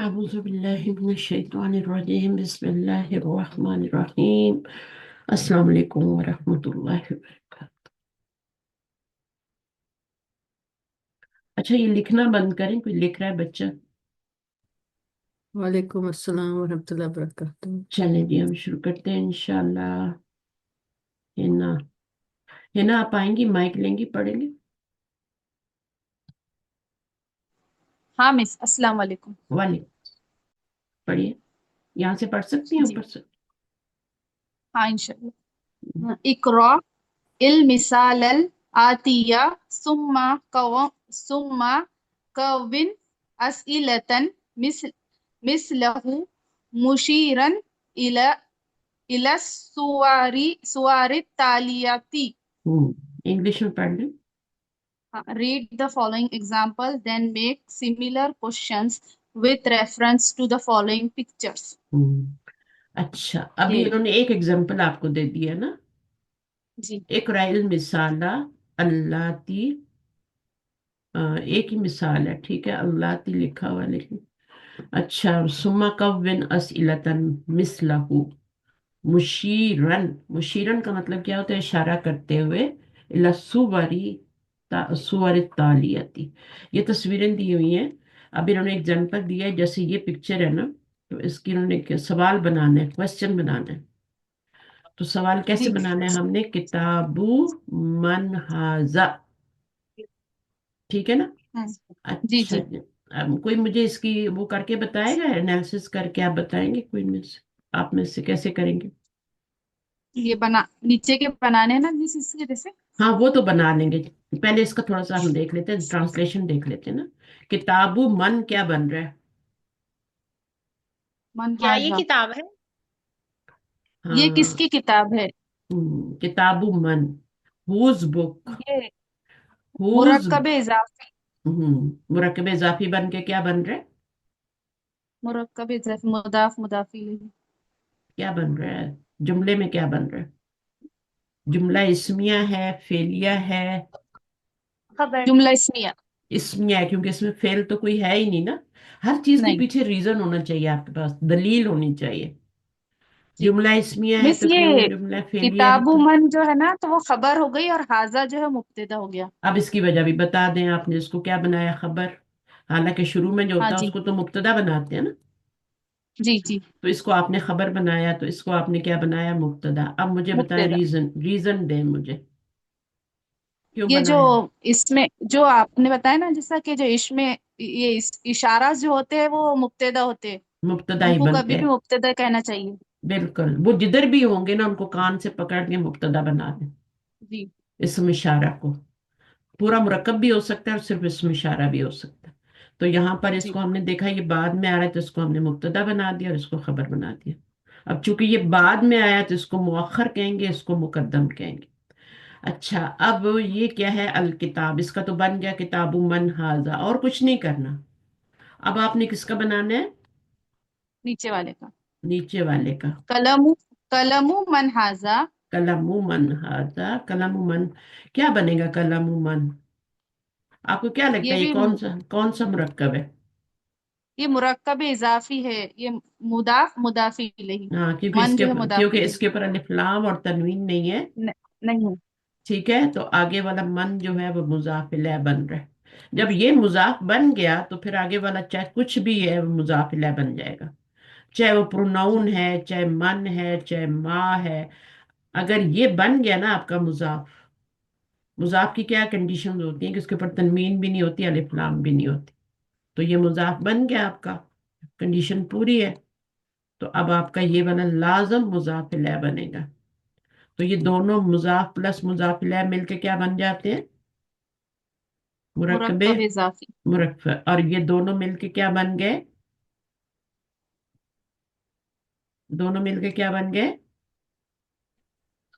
أعوذ بالله من الشيطان الرجيم بسم الله الرحمن الرحيم السلام علیکم ورحمۃ اللہ وبرکاتہ۔ اچھا یہ لکھنا بند کریں، کوئی لکھ رہا ہے بچہ؟ وعلیکم السلام ورحمۃ اللہ وبرکاتہ۔ چلیں جی ہم شروع کرتے ہیں انشاءاللہ۔ ہنا ہنا آپ آئیں گی، مائک لیں گی، پڑھیں گے؟ ہاں مس، السلام علیکم۔ وعلیکم، پڑھیے۔ یہاں سے پڑھ سکتی ہیں، جی اوپر سے؟ ہاں انشاءاللہ۔ اقرا المثال الآتیہ ثم کون اسئلة مثلہ مشیرا الی السور التالیہ۔ انگلش میں پڑھ لیں۔ Read the following example, then make similar questions with reference to the following pictures. اچھا ابھی یہ انہوں نے ایک ایگزامپل آپ کو دے دیا نا، جی اقرأ المثالہ اللاتی، ایک ہی مثال ہے، ٹھیک ہے، اللاتی لکھا ہوا لیکن اچھا ثم کون اسئلتن مثلہ، مشیرن، مشیرن کا مطلب کیا ہوتا ہے؟ اشارہ کرتے ہوئے، الی الصور التالیتی، یہ تصویریں دی ہوئی ہیں۔ اب انہوں نے ایگزامپل دیا ہے، جیسے یہ پکچر ہے نا، تو اس کی انہوں نے سوال بنانا ہے، کوشچن بنانا ہے۔ تو سوال کیسے جی بنانا ہے؟ ہم نے کتابو من ھذا، ٹھیک ہے نا؟ ہاں، جی اچھا جی جی، اب کوئی مجھے اس کی وہ کر کے بتائے گا، انالیسس کر کے آپ بتائیں گے؟ کوئی میں سے، آپ میں سے کیسے کریں گے؟ یہ نیچے کے بنانے ہیں نا جس اس کی جیسے۔ ہاں وہ تو بنا لیں گے، پہلے اس کا تھوڑا سا ہم دیکھ لیتے ہیں، ٹرانسلیشن دیکھ لیتے ہیں نا۔ کتابو من کیا بن رہا ہے؟ من کیا یہ ہاضا، کتاب ہے؟ یہ کس ہاں، کی کتاب ہے؟ کتابو من، ہوز بک، یہ ہوز، مرکب اضافی، مرکب اضافی بن کے کیا بن رہا ہے؟ مرکب اضافی مضاف مضاف الیہ، کیا بن رہا ہے جملے میں؟ کیا بن رہا ہے؟ جملہ اسمیہ ہے، فعلیہ ہے؟ خبر۔ جملہ اسمیہ۔ اسمیہ ہے، کیونکہ اس میں فعل تو کوئی ہے ہی نہیں نا۔ ہر چیز کے نہیں پیچھے ریزن ہونا چاہیے، آپ کے پاس دلیل ہونی چاہیے۔ جی جملہ اسمیہ ہے مس، تو کیوں، یہ جملہ فعلیہ ہے کتاب تو؟ من جو ہے نا تو وہ خبر ہو گئی، اور حاضہ جو ہے مبتدا ہو گیا۔ اب اس کی وجہ بھی بتا دیں، آپ نے اس کو کیا بنایا؟ خبر، حالانکہ شروع میں جو ہاں ہوتا ہے جی اس کو تو مبتدا بناتے ہیں نا، جی جی، تو اس کو آپ نے خبر بنایا، تو اس کو آپ نے کیا بنایا؟ مبتدا۔ اب مجھے بتائیں مبتدا۔ ریزن، ریزن دیں مجھے، کیوں یہ جو بنایا؟ اس میں جو آپ نے بتایا نا، جیسا کہ جو اس میں یہ اشارات جو ہوتے ہیں وہ مبتدا ہوتے ہیں، مبتدا ان ہی کو بنتے کبھی ہیں، بھی مبتدا کہنا چاہیے۔ بالکل، وہ جدھر بھی ہوں گے نا ان کو کان سے پکڑ کے مبتدا بنا دیں، جی اسم اشارہ کو۔ پورا مرکب بھی ہو سکتا ہے اور صرف اسم اشارہ بھی ہو سکتا ہے۔ تو یہاں پر اس جی کو ہم نے دیکھا یہ بعد میں آ رہا ہے، تو اس کو ہم نے مبتدا بنا دیا اور اس کو خبر بنا دیا۔ اب چونکہ یہ جی بعد میں آیا تو اس کو مؤخر کہیں گے، اس کو مقدم کہیں گے۔ اچھا اب یہ کیا ہے؟ الکتاب، اس کا تو بن گیا کتاب من ھذا، اور کچھ نہیں کرنا۔ اب آپ نے کس کا بنانا ہے؟ نیچے والے کا، نیچے والے کا۔ قلم، قلم من ھذا، قلم من ھذا، قلم من کیا بنے گا؟ قلم من، آپ کو کیا لگتا یہ ہے یہ بھی کون سا مرکب ہے؟ یہ مرکب اضافی ہے، یہ مضاف مضاف الیہ، ہاں، کیونکہ اس من کے جو ہے مضاف کیونکہ اس الیہ کے اوپر الف لام اور تنوین نہیں ہے، نہیں۔ ٹھیک ہے، تو آگے والا من جو ہے وہ مضاف الیہ بن رہا ہے۔ جب یہ مضاف بن گیا تو پھر آگے والا چاہے کچھ بھی ہے وہ مضاف الیہ بن جائے گا، چاہے وہ پروناؤن ہے، چاہے من ہے، چاہے ما ہے۔ اگر یہ بن گیا نا آپ کا مضاف، مضاف کی کیا کنڈیشنز ہوتی ہیں کہ اس کے اوپر تنوین بھی نہیں ہوتی، الف لام بھی نہیں ہوتی، تو یہ مضاف بن گیا آپ کا، کنڈیشن پوری ہے۔ تو اب آپ کا یہ والا لازم مضاف الیہ بنے گا۔ تو یہ دونوں مضاف پلس مضاف الیہ مل کے کیا بن جاتے ہیں؟ مرکب مرکب اضافی، مرکب، اور یہ دونوں مل کے کیا بن گئے؟ دونوں مل کے کیا بن گئے؟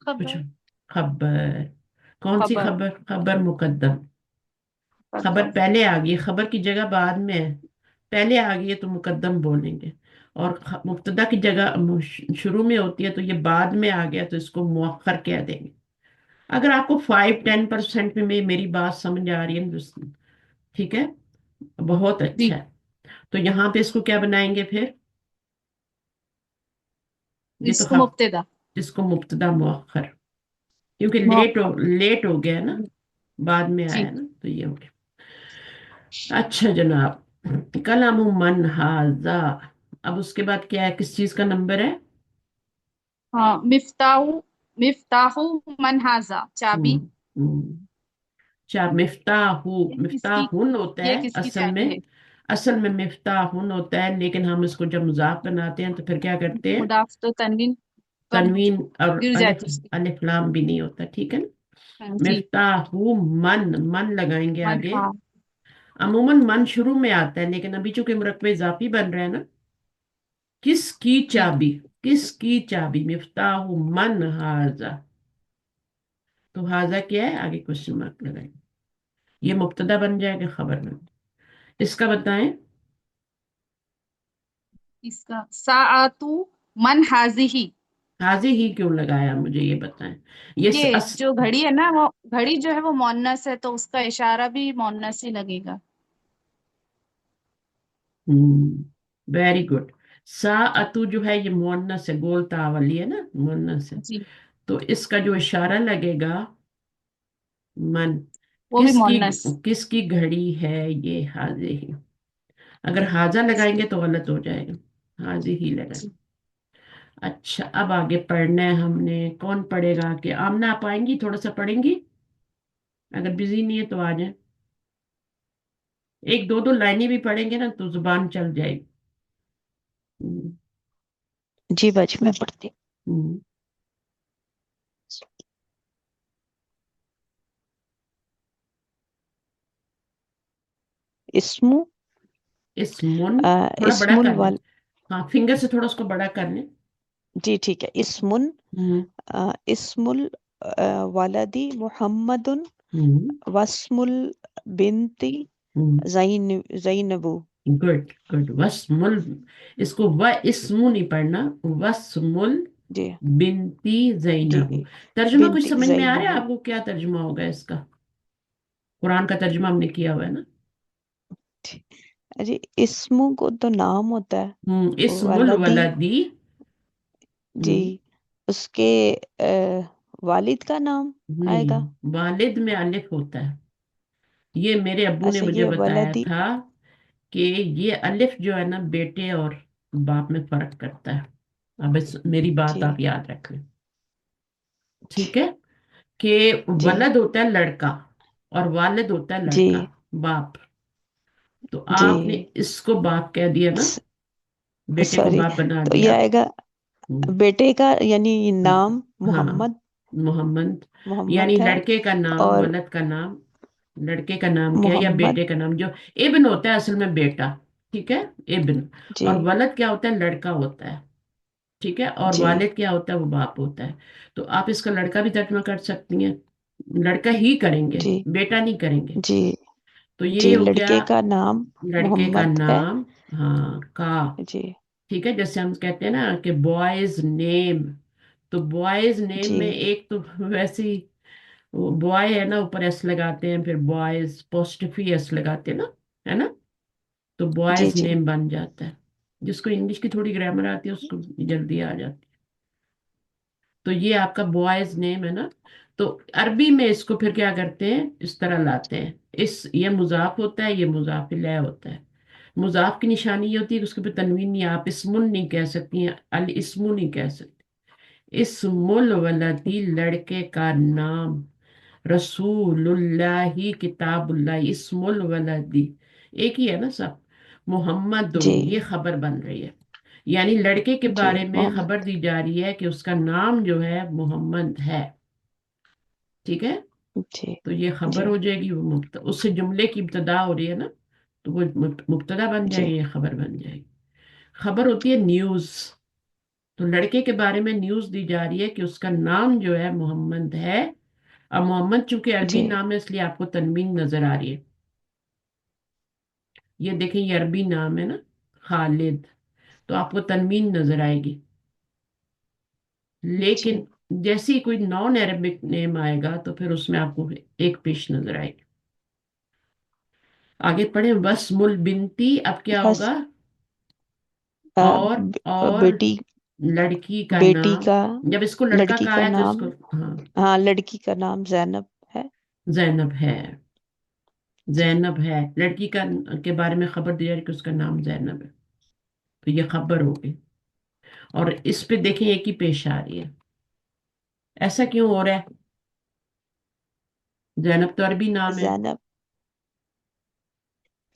کچھ، خبر، خبر۔ کون سی خبر، خبر؟ خبر مقدم، خبر مقدم، پہلے آ گئی، خبر کی جگہ بعد میں ہے، پہلے آ گئی ہے تو مقدم بولیں گے، اور مبتدا کی جگہ شروع میں ہوتی ہے تو یہ بعد میں آ گیا تو اس کو مؤخر کہہ دیں گے۔ اگر آپ کو 5-10% میں میری بات سمجھ آ رہی ہے، ٹھیک ہے، بہت جی اچھا ہے۔ تو یہاں پہ اس کو کیا بنائیں گے پھر؟ یہ تو इसको मुब्तदा اس کو مبتدا مؤخر، کیونکہ मुअक्खर لیٹ ہو گیا نا، بعد میں जी آیا نا، تو یہ ہو گیا۔ اچھا جناب، کلام من ہاذا، اب اس کے بعد کیا ہے، کس چیز کا نمبر ہے؟ हाँ मिफ्ताहु मिफ्ताहु मन हाजा चाबी ہم، ہم۔ مفتاح، یہ کس کی مفتاحن ہوتا یہ ہے کس کی اصل میں، چابی ہے اصل میں مفتاحن ہوتا ہے، لیکن ہم اس کو جب مضاف بناتے ہیں تو پھر کیا کرتے ہیں، مضاف تو تنوین کم ہو تنوین جاتی اور گر الف، جاتی اس کی الف لام بھی نہیں ہوتا، ٹھیک ہے نا؟ ہاں جی مفتاح من لگائیں گے من آگے، ہاں عموماً من شروع میں آتا ہے، لیکن ابھی چونکہ مرکب اضافی بن رہا ہے نا، کس کی جی چابی، کس کی چابی، مفتاح من ہاذا، تو ہاذا کیا ہے، آگے کوشچن مارک لگائیں گے، یہ مبتدا بن جائے گا، خبر بن، اس کا بتائیں، اس کا ساعتو من حاضی حاضی ہی کیوں لگایا، مجھے یہ بتائیں، یہ یہ جو گھڑی ہے نا وہ گھڑی جو ہے وہ مونس ہے تو اس کا اشارہ بھی مونس ہی لگے گا ویری گڈ، سا اتو جو ہے یہ مونس ہے، گول تا والی ہے نا، مونس ہے، جی تو اس کا جو اشارہ لگے گا من، وہ بھی کس کی، مونس کس کی گھڑی ہے، یہ حاضی ہی، اگر حاضہ لگائیں گے تو غلط ہو جائے گا، حاضی ہی لگائیں۔ جی اچھا، اب آگے پڑھنا ہے ہم نے، کون پڑھے گا، کہ آمنہ آپ آئیں گی، تھوڑا سا پڑھیں گی، اگر بزی نہیں ہے تو آ جائیں، ایک دو دو لائنیں بھی پڑھیں گے نا تو زبان چل جائے گی۔ ہم، جی باجی میں پڑھتی ہم۔ اسم اسمن، تھوڑا بڑا اسم کر لیں، الوال ہاں فنگر سے تھوڑا اس کو بڑا کر لیں۔ جی ٹھیک ہے اسم ہم، اسم الولدی محمد ہم، واسم البنت ہم۔ زینبو گڈ گڈ، وسمل، اس کو و اسم نہیں پڑھنا، وسمل جی بنتی جی زینب، ترجمہ کچھ بنت سمجھ میں آ رہا ہے زینبو آپ کو، کیا ترجمہ ہوگا اس کا؟ قرآن کا ترجمہ ہم نے کیا ہوا ہے نا۔ جی اسم کو تو نام ہوتا ہے اسم ولدی الولدی، جی ہم، اس کے والد کا نام آئے نہیں، گا والد میں الف ہوتا ہے، یہ میرے ابو نے اچھا مجھے یہ بتایا ولدی تھا کہ یہ الف جو ہے نا بیٹے اور باپ میں فرق کرتا ہے، اب میری بات جی آپ یاد رکھ لیں، ٹھیک ہے، کہ جی ولد ہوتا ہے لڑکا اور والد ہوتا ہے جی لڑکا، باپ، تو جی آپ نے اس کو باپ کہہ دیا نا، بیٹے کو سوری باپ بنا تو یہ دیا۔ آئے گا ہم، بیٹے کا یعنی نام ہاں، محمد محمد، یعنی محمد ہے لڑکے کا نام، اور ولد کا نام، لڑکے کا نام کیا یا محمد بیٹے کا نام، جو ابن ہوتا ہے اصل میں بیٹا، ٹھیک ہے، ابن، جی اور ولد کیا ہوتا ہے، لڑکا ہوتا ہے، ٹھیک ہے، اور جی والد کیا ہوتا ہے، وہ باپ ہوتا ہے، تو آپ اس کا لڑکا بھی ترجمہ کر سکتی ہیں، لڑکا ہی کریں گے، جی بیٹا نہیں کریں گے، جی تو جی یہ ہو گیا لڑکے کا نام لڑکے کا محمد ہے نام، ہاں کا، جی ٹھیک ہے، جیسے ہم کہتے ہیں نا کہ بوائز نیم، تو بوائز نیم جی میں ایک تو ویسی بوائے ہے نا، اوپر ایس لگاتے ہیں، پھر بوائز پوسٹفی ایس لگاتے ہیں نا، ہے نا، تو جی بوائز جی نیم بن جاتا ہے، جس کو انگلش کی تھوڑی گرامر آتی ہے اس کو جلدی آ جاتی ہے، تو یہ آپ کا بوائز نیم ہے نا، تو عربی میں اس کو پھر کیا کرتے ہیں، اس طرح لاتے ہیں، یہ مضاف ہوتا ہے، یہ مضاف الیہ ہوتا ہے، مضاف کی نشانی یہ ہوتی ہے کہ اس کے اوپر تنوین نہیں، آپ اسمن نہیں کہہ سکتی ہیں، الاسم نہیں کہہ سکتی، اسم الولدی لڑکے کا نام، رسول اللہ کتاب اللہ، اسم الولدی ایک ہی ہے نا سب، محمد جی یہ خبر بن رہی ہے، یعنی لڑکے کے جی بارے میں محمد خبر دی جا رہی ہے کہ اس کا نام جو ہے محمد ہے، ٹھیک ہے، جی تو یہ خبر جی ہو جائے گی، وہ اس سے جملے کی ابتدا ہو رہی ہے نا، تو وہ مبتدا بن جائے جی گی، یہ خبر بن جائے گی، خبر ہوتی ہے نیوز، تو لڑکے کے بارے میں نیوز دی جا رہی ہے کہ اس کا نام جو ہے محمد ہے، اور محمد چونکہ عربی جی نام ہے اس لیے آپ کو تنوین نظر آ رہی ہے، یہ دیکھیں یہ عربی نام ہے نا، خالد، تو آپ کو تنوین نظر آئے گی، جی لیکن جیسی کوئی نان عربک نیم آئے گا تو پھر اس میں آپ کو ایک پیش نظر آئے گی۔ आगे पढ़े, वस्मुल बिनती, अब क्या बस होगा? और बेटी, लड़की का बेटी नाम, का, जब इसको लड़का लड़की कहा का है तो नाम, इसको, हाँ, हाँ लड़की का नाम जैनब है। जैनब है। जैनब है, लड़की का के बारे में खबर दी जा रही है कि उसका नाम जैनब है, तो ये खबर हो गई। और इस पे देखें एक ही पेश आ रही है, ऐसा क्यों हो रहा है? जैनब तो अरबी नाम है। जैनब,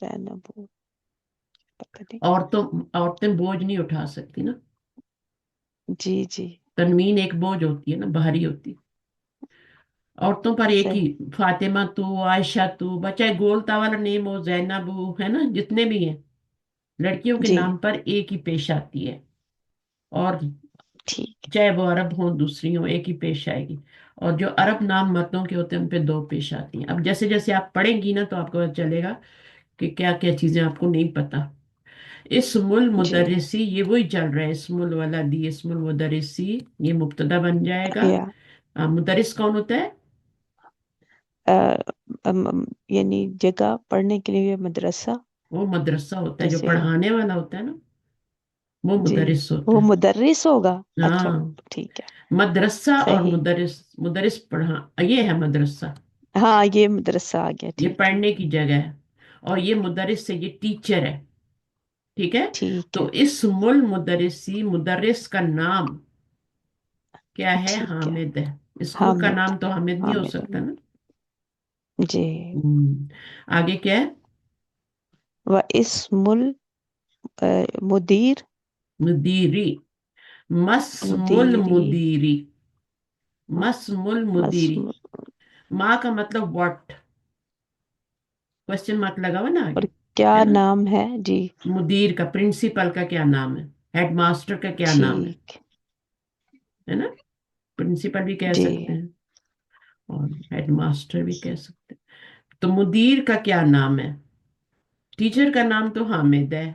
जैनब पता नहीं। औरतें बोझ नहीं उठा सकती ना, जी जी, तनवीन एक बोझ होती है ना, भारी होती है। औरतों पर एक ही, सही, फातिमा तू, आयशा तू, चाहे गोलता वाला नेम हो, जैनब हो, है ना, जितने भी हैं, लड़कियों के जी नाम पर एक ही पेश आती है। और ठीक, चाहे वो अरब हो दूसरी हो, एक ही पेश आएगी। और जो अरब नाम मर्दों के होते हैं उन पे दो पेश आती हैं। अब जैसे जैसे आप पढ़ेंगी ना तो आपको पता चलेगा कि क्या क्या चीजें आपको नहीं पता। इस्मुल जी मुदर्रिसी, ये वही चल रहा है, इस्मुल वाला दी, इस्मुल मुदर्रिसी, ये मुब्तदा बन जाएगा। या मुदर्रिस कौन होता है? अ, यानी जगह पढ़ने के लिए मदरसा, वो मदरसा होता है, जो जैसे, पढ़ाने वाला होता है ना, वो जी मुदर्रिस होता वो है। मुदर्रिस होगा। अच्छा, हाँ, ठीक है, मदरसा और सही, मुदर्रिस, मुदर्रिस पढ़ा, ये है मदरसा, हाँ ये मदरसा आ गया, ये ठीक ठीक पढ़ने की जगह है। और ये मुदर्रिस से, ये टीचर है, ठीक है। ठीक तो है, इस मुल मुदर्रिसी, मुदर्रिस का नाम क्या है? ठीक है, हामिद है। स्कूल का हामिद, नाम तो हामिद नहीं हो हामिद, सकता ना। जी। आगे क्या है? व इस्मुल मुदीर, मुदीरी, मसमुल मुदीरी, मुदीरी, हाँ, मसमुल मुदीरी। मस्म, माँ का मतलब व्हाट, क्वेश्चन मार्क लगा हुआ ना और आगे, है क्या ना। नाम है जी, मुदीर का, प्रिंसिपल का क्या नाम है, हेडमास्टर का क्या नाम ठीक, है ना। प्रिंसिपल भी कह जी सकते हैं और हेडमास्टर भी कह सकते हैं। तो मुदीर का क्या नाम है? टीचर का नाम तो हामिद है,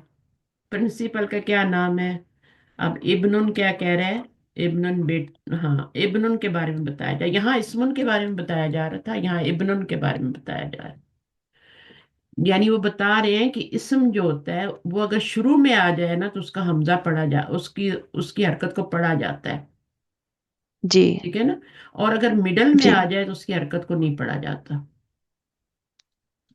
प्रिंसिपल का क्या नाम है? अब इब्नुन क्या कह रहा है? इब्नुन बेट, हाँ, इब्नुन के बारे में बताया जाए, यहाँ इस्मुन के बारे में बताया जा रहा था, यहाँ इब्नुन के बारे में बताया जा रहा है। यानी वो बता रहे हैं कि इस्म जो होता है वो अगर शुरू में आ जाए ना तो उसका हमजा पढ़ा जा, उसकी उसकी हरकत को पढ़ा जाता है, जी ठीक है ना। और अगर मिडल में जी, आ जाए तो उसकी हरकत को नहीं पढ़ा जाता,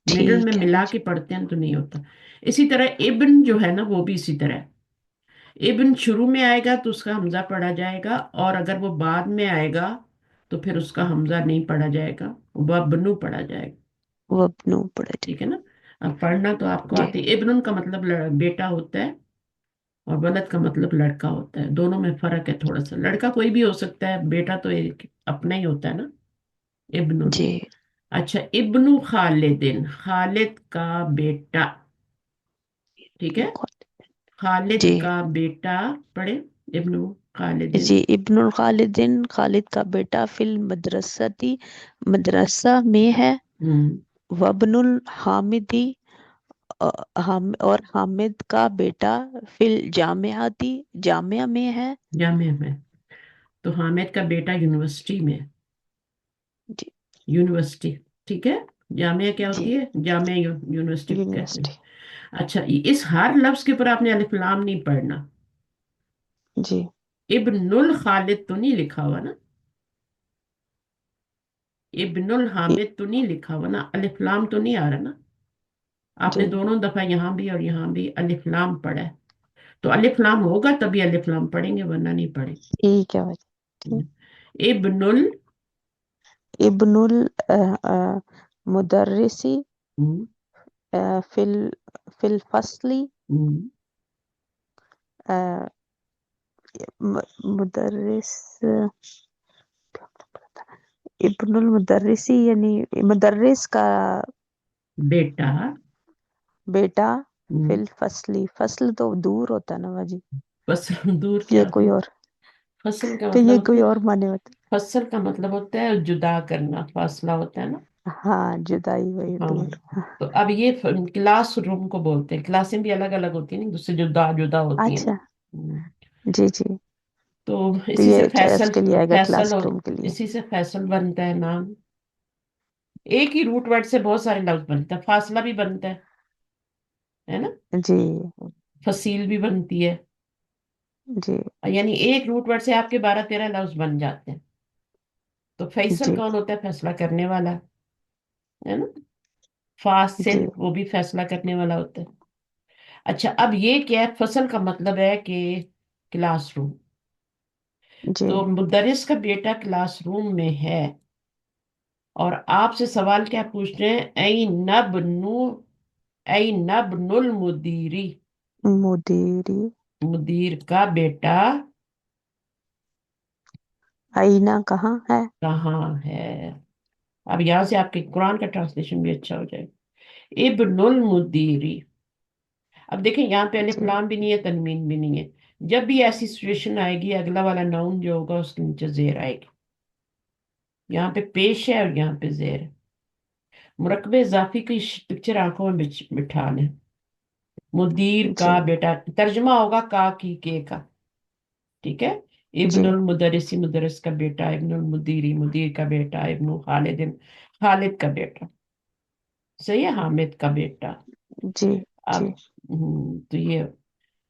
मिडल में ठीक है मिला बाजी, के पढ़ते हैं तो नहीं होता। इसी तरह इब्न जो है ना, वो भी इसी तरह है। इब्न शुरू में आएगा तो उसका हमजा पढ़ा जाएगा, और अगर वो बाद में आएगा तो फिर उसका हमजा नहीं पढ़ा जाएगा, वब्नु पढ़ा जाएगा, वब्नु पढ़ा ठीक है ना। अब पढ़ना तो आपको जी, आती है। इब्नुन का मतलब बेटा होता है, और वलद का मतलब लड़का होता है। दोनों में फर्क है थोड़ा सा, लड़का कोई भी हो सकता है, बेटा तो एक अपना ही होता है ना, इब्नुन। जी, अच्छा, इब्नु खालिदिन, खालिद का बेटा, ठीक है, खालिद जी का बेटा, पढ़े, इब्नु खालिदिन। जी, इब्नुल खालिदिन, खालिद का बेटा, फिल मदरसती, मदरसा में है, हम्म, वब्नुल हामिदी, और हामिद का बेटा, फिल जामियाती, जामिया में है, जामिया में। तो हामिद का बेटा यूनिवर्सिटी में है, जी यूनिवर्सिटी, ठीक है। जामिया क्या जी, होती है? जामिया यूनिवर्सिटी को कहते हैं। यूनिवर्सिटी, अच्छा, इस हर लफ्ज के ऊपर आपने अलिफ लाम नहीं पढ़ना। जी इब्नुल खालिद तो नहीं लिखा हुआ ना, इब्नुल इ- हामिद तो नहीं लिखा हुआ ना, अलिफ लाम तो नहीं आ रहा ना। जी, आपने दोनों दफा यहाँ भी और यहाँ भी अलिफ लाम पढ़ा है, तो अलिफ लाम होगा तभी अलिफ लाम पढ़ेंगे, वरना नहीं पढ़ेंगे। ठीक है भाई, ठीक। इब्नुल, इब्नुल मुदर्रिसी, हम्म, फिल फिल फसली, हम्म, अ, मुदर्रिस, इब्नुल मुदर्रिसी यानी मुदर्रिस का बेटा, बेटा, हम्म, फिल फसली, फसल तो दूर होता है ना बाजी, फसल दूर क्या ये होता कोई है? और, फसल का तो मतलब ये होता कोई है, और माने होते, फसल का मतलब होता है जुदा करना, फासला होता है ना। हाँ जुदाई वही हाँ, दूर, हाँ, तो अब ये क्लास रूम को बोलते हैं, क्लासें भी अलग अलग होती है ना, दूससे जुदा जुदा होती है ना। अच्छा, हम्म, जी जी, तो तो इसी से ये फैसल, इसके लिए आएगा फैसल क्लास और रूम के लिए, इसी से फैसल बनता है नाम। एक ही रूट वर्ड से बहुत सारे लफ्ज बनते हैं, फासला भी बनता है, ہے نا. جی فصیل بھی بنتی ہے. جی یعنی ایک روٹ ورڈ سے آپ کے 12-13 لفظ بن جاتے ہیں. تو فیصل جی کون ہوتا ہے؟ فیصلہ کرنے والا ہے نا. جی فاصل وہ بھی فیصلہ کرنے والا ہوتا ہے. اچھا اب یہ کیا ہے؟ فصل کا مطلب ہے کہ کلاس روم. جی تو مدرس کا بیٹا کلاس روم میں ہے اور آپ سے سوال کیا پوچھ رہے ہیں؟ این ابن المدیری، مدیری. مدیر کا بیٹا آئینہ کہاں ہے؟ کہاں ہے. اب یہاں سے آپ کے قرآن کا ٹرانسلیشن بھی اچھا ہو جائے گا. ابن المدیری. اب دیکھیں یہاں پہ الف جی لام بھی نہیں ہے، تنوین بھی نہیں ہے. جب بھی ایسی سچویشن آئے گی اگلا والا ناؤن جو ہوگا اس کے نیچے زیر آئے گی. یہاں پہ پیش ہے اور یہاں پہ زیر ہے. مرکب اضافی کی پکچر آنکھوں میں بٹھا لیں. مدیر جی کا بیٹا ترجمہ ہوگا کا کی کے کا. ٹھیک ہے. ابن جی المدرسی مدرس کا بیٹا، ابن المدیری مدیر کا بیٹا، ابن خالد خالد کا بیٹا. صحیح ہے. حامد کا بیٹا. جی اب جی تو یہ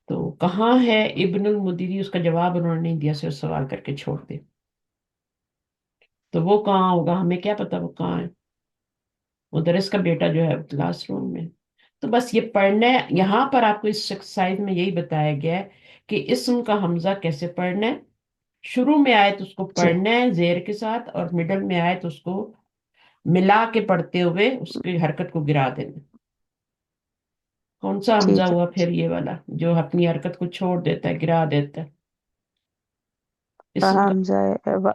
تو کہاں ہے ابن المدیری؟ اس کا جواب انہوں نے نہیں دیا، صرف سوال کر کے چھوڑ دے. تو وہ کہاں ہوگا؟ ہمیں کیا پتا وہ کہاں ہے. مدرس کا بیٹا جو ہے کلاس روم میں. تو بس یہ پڑھنا ہے. یہاں پر آپ کو اس ایکسرسائز میں یہی بتایا گیا ہے کہ اسم کا حمزہ کیسے پڑھنا ہے. شروع میں آئے تو اس کو جی پڑھنا ہے زیر کے ساتھ، اور مڈل میں آئے تو اس کو ملا کے پڑھتے ہوئے اس کی حرکت کو گرا دینا. کون سا حمزہ ٹھیک ہے. ہوا پھر؟ یہ والا جو اپنی حرکت کو چھوڑ دیتا ہے، گرا دیتا ہے. اسم کا حمزہ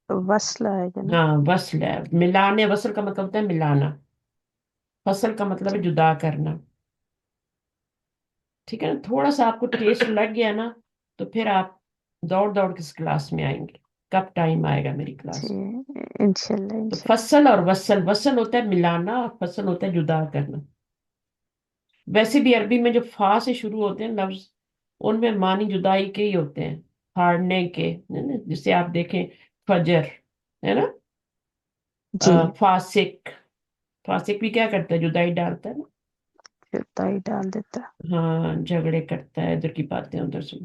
وصل ہے کہ نا. ہاں وصل ہے. ملانے، وصل کا مطلب ہوتا ہے ملانا. فصل کا مطلب ہے جی جدا کرنا. ٹھیک ہے نا. تھوڑا سا آپ کو ٹیسٹ لگ گیا نا تو پھر آپ دوڑ دوڑ کے اس کلاس میں آئیں گے. کب ٹائم آئے گا میری جی کلاس میں؟ انشاءاللہ تو انشاءاللہ. فصل اور وصل، وصل ہوتا ہے ملانا اور فصل ہوتا ہے جدا کرنا. ویسے بھی عربی میں جو فا سے شروع ہوتے ہیں لفظ ان میں معنی جدائی کے ہی ہوتے ہیں، پھاڑنے کے، ہے نا؟ جسے آپ دیکھیں فجر، ہے نا. جی فاسق، فاسق بھی کیا کرتا ہے؟ جدائی ڈالتا ہے نا. تائی ڈال دیتا. ہاں جھگڑے کرتا ہے، ادھر کی باتیں ادھر سے.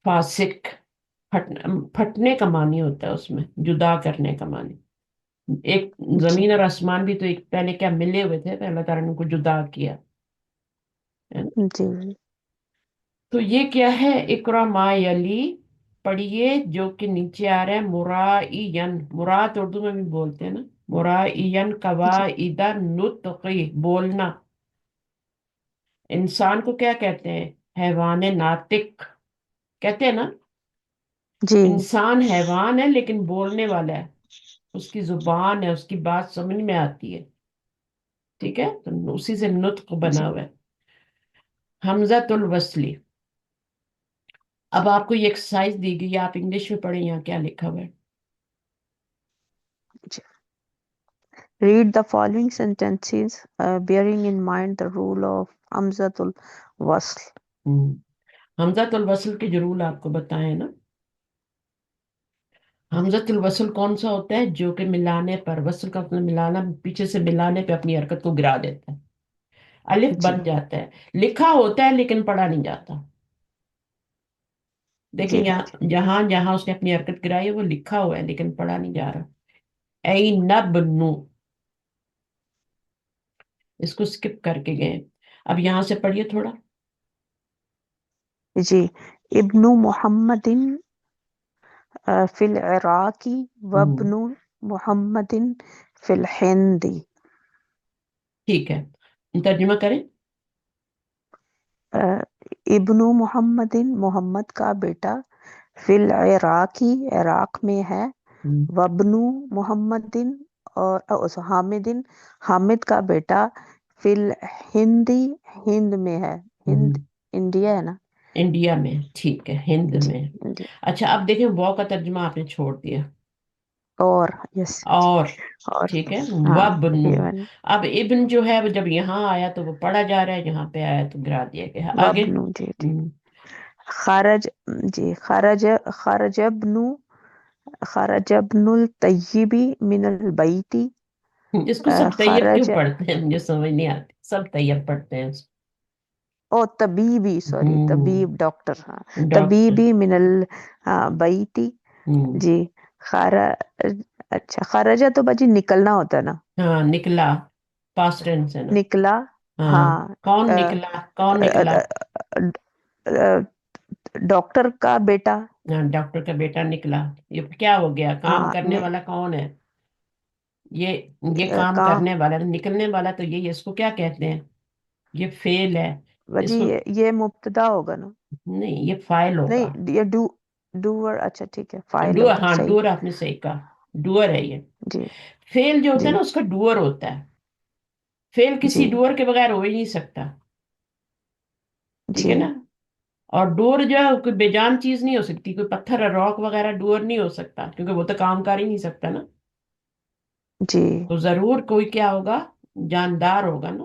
فاسق پھٹنے کا معنی ہوتا ہے، اس میں جدا کرنے کا معنی. ایک جی زمین اور آسمان بھی تو ایک پہلے کیا ملے ہوئے تھے، پھر اللہ تعالیٰ نے ان کو جدا کیا ہے نا؟ جی تو یہ کیا ہے؟ اقرا ما یلی، پڑھیے جو کہ نیچے آ رہا ہے. مرائین، مراد اردو میں بھی بولتے ہیں نا. مرائین جی قواعد نطقی، بولنا. انسان کو کیا کہتے ہیں؟ حیوان ناطق کہتے ہیں نا. جی انسان حیوان ہے لیکن بولنے والا ہے، اس کی زبان ہے، اس کی بات سمجھ میں آتی ہے. ٹھیک ہے. تو اسی سے نطق جی بنا ہوا ہے. حمزۃ الوصلی. اب آپ کو یہ ایکسرسائز دی گئی، آپ انگلش میں پڑھیں یہاں کیا لکھا ہوا ہے. جی. Read the following sentences bearing in mind the rule of Hamzatul Wasl. حمزۃ الوصل کے جو رول آپ کو بتائے نا. حمزۃ الوصل کون سا ہوتا ہے؟ جو کہ ملانے پر، وصل کا مطلب ملانا، پیچھے سے ملانے پہ اپنی حرکت کو گرا دیتا ہے. الف جی بن جاتا ہے، لکھا ہوتا ہے لیکن پڑھا نہیں جاتا. دیکھیں جی یہاں جہاں جہاں اس نے اپنی حرکت گرائی ہے وہ لکھا ہوا ہے لیکن پڑھا نہیں جا رہا. اے نبنو، اس کو سکپ کر کے گئے. اب یہاں سے پڑھیے تھوڑا. جی. ابن محمد فی العراق ہوں، وابن محمد فی الہند. ٹھیک ہے. ترجمہ کریں. ابن محمد، محمد کا بیٹا، فی العراق، عراق میں ہے، ہوں، وابن محمد اور حامد، حامد کا بیٹا، فی الہند، ہند میں ہے. ہوں، ہند انڈیا ہے نا. انڈیا میں. ٹھیک ہے. ہند جی میں. جی. اچھا اب دیکھیں واو کا ترجمہ آپ نے چھوڑ دیا. اور یس جی. اور اور ٹھیک ہے. ہاں وابنو. ایون اب ابن جو ہے وہ جب یہاں آیا تو وہ پڑھا جا رہا ہے، یہاں پہ آیا تو گرا دیا گیا. آگے. وابن. جی جی. خرج. جی. خرج ابن الطیب من البیت. اس کو سب طیب کیوں خرج. پڑھتے ہیں؟ مجھے سمجھ نہیں آتی. سب طیب پڑھتے ہیں اس کو. او تبیبی، سوری، طبیب ڈاکٹر، ہاں، ڈاکٹر. طبیبی من البیتی. جی. خارج، اچھا، خرجہ تو بجی نکلنا ہوتا ہے نا. ہاں نکلا، پاسٹ ٹینس ہے نا. نکلا. ہاں ہاں. کون نکلا، کون نکلا؟ ڈاکٹر کا بیٹا. ہاں ڈاکٹر کا بیٹا نکلا. یہ کیا ہو گیا؟ کام ہاں کرنے والا کون ہے؟ یہ کام کہاں کرنے والا. نکلنے والا تو یہ اس کو کیا کہتے ہیں؟ یہ فیل ہے. بجی، اس کو یہ مبتدا ہوگا نا. نہیں، یہ فائل ہوگا. نہیں، یہ ڈوور. اچھا ٹھیک ہے، فائل ڈوئر، ہوگا. ہاں صحیح. ڈوئر آپ نے صحیح کہا. ڈوئر ہے یہ. جی فیل جو ہوتا ہے جی نا اس کا ڈوئر ہوتا ہے. فیل کسی جی ڈوئر کے بغیر ہو ہی نہیں سکتا. ٹھیک ہے جی نا. اور ڈور جو ہے کوئی بے جان چیز نہیں ہو سکتی، کوئی پتھر راک وغیرہ ڈور نہیں ہو سکتا، کیونکہ وہ تو کام کر ہی نہیں سکتا نا. جی تو ضرور کوئی کیا ہوگا؟ جاندار ہوگا نا.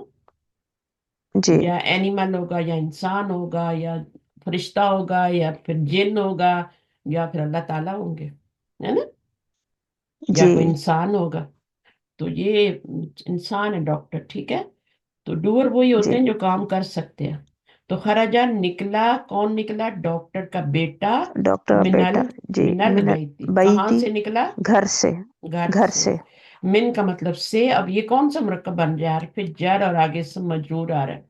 جی یا اینیمل ہوگا، یا انسان ہوگا، یا فرشتہ ہوگا، یا پھر جن ہوگا، یا پھر اللہ تعالیٰ ہوں گے، ہے نا. یا جی کوئی انسان ہوگا. تو یہ انسان ہے ڈاکٹر. ٹھیک ہے. تو ڈور وہی جی ہوتے ہیں جو کام کر سکتے ہیں. تو خراجہ نکلا، کون نکلا؟ ڈاکٹر کا بیٹا. ڈاکٹر کا منل بیٹا. جی. منل من بیتی. کہاں بیتی، سے نکلا؟ گھر سے. گھر گھر سے. سے. من کا مطلب سے. اب یہ کون سا مرکب بن رہا ہے؟ پھر جر اور آگے سے مجرور آ رہا ہے.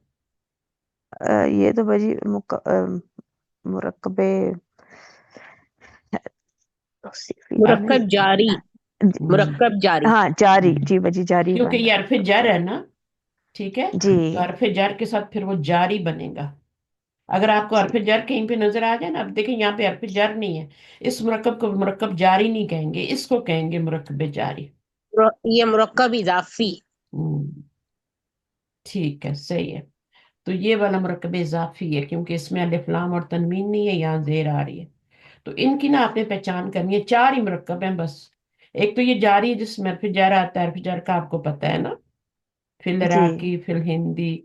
یہ تو بجی مرکب مرکب جاری، مرکب جاری. ہاں جاری. جی بجی جاری کیونکہ بن یہ رہا حرف جر ہے نا. ٹھیک ہے. ہے. جی تو حرف جر کے ساتھ پھر وہ جاری بنے گا. اگر آپ کو جی حرف جر کہیں پہ نظر آ جائے نا، اب دیکھیں یہاں پہ حرف جر نہیں ہے. اس مرکب کو مرکب جاری نہیں کہیں گے، اس کو کہیں گے مرکب جاری. یہ مرکب اضافی. ٹھیک ہے، صحیح ہے. تو یہ والا مرکب اضافی ہے کیونکہ اس میں الف لام اور تنوین نہیں ہے، یہاں زیر آ رہی ہے. تو ان کی نا آپ نے پہچان کرنی ہے. 4 ہی مرکب ہیں بس. ایک تو یہ جاری ہے جس میں حرف جر آتا ہے. حرف جر کا آپ کو پتہ ہے نا، فی جی العراقی، فی الہندی.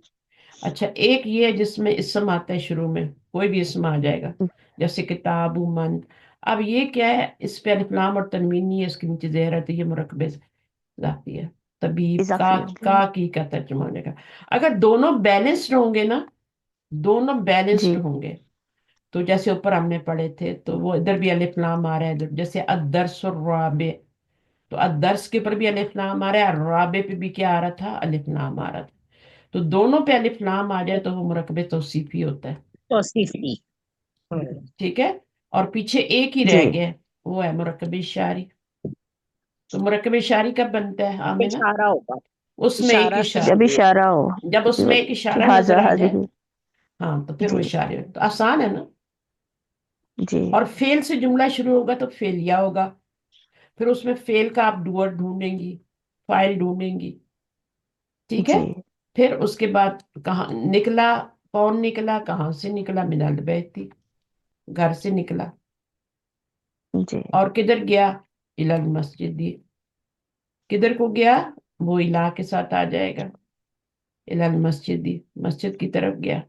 اچھا، ایک یہ ہے جس میں اسم آتا ہے شروع میں، کوئی بھی اسم آ جائے گا، جیسے کتاب، من. اب یہ کیا ہے؟ اس پہ الف لام اور تنوین نہیں ہے، اس کے نیچے زہر ہے، تو یہ مرکب اضافی ہے. طبیب اضافی ہو گیا. کا کی کا ترجمہ ہونے کا. اگر دونوں بیلنسڈ ہوں گے نا، دونوں جی بیلنسڈ ہوں گے، تو جیسے اوپر ہم نے پڑھے تھے، تو وہ ادھر بھی الف لام آ رہا ہے، ادھر جیسے الدرس الرابع، تو الدرس کے اوپر بھی الف لام آ رہا ہے، الرابع پہ بھی کیا آ رہا تھا؟ الف لام آ رہا تھا. تو دونوں پہ الف لام آ جائے تو وہ مرکب توصیفی ہوتا ہے. توصیفی. ٹھیک ہے. اور پیچھے ایک ہی جی رہ گیا، وہ ہے مرکب اشاری. تو مرکب اشاری کب بنتا ہے آمینہ؟ اشارہ ہوگا. اس میں ایک اشارہ سے اشارہ، جب اشارہ ہو. جب اس جی میں ایک بجی کہ اشارہ نظر ہاضا آ جائے، ہاضی. ہاں تو پھر وہ جی اشارے. تو آسان ہے نا. جی اور فیل سے جملہ شروع ہوگا تو فیلیا ہوگا. پھر اس میں فیل کا آپ ڈوئر ڈھونڈیں گی، فائل ڈھونڈیں گی. ٹھیک ہے. جی پھر اس کے بعد کہاں نکلا؟ کون نکلا؟ کہاں سے نکلا؟ من البیتی، گھر سے نکلا. جی اور کدھر گیا؟ الی المسجد. کدھر کو گیا؟ وہ الا کے ساتھ آ جائے گا، الی المسجد، مسجد کی طرف گیا.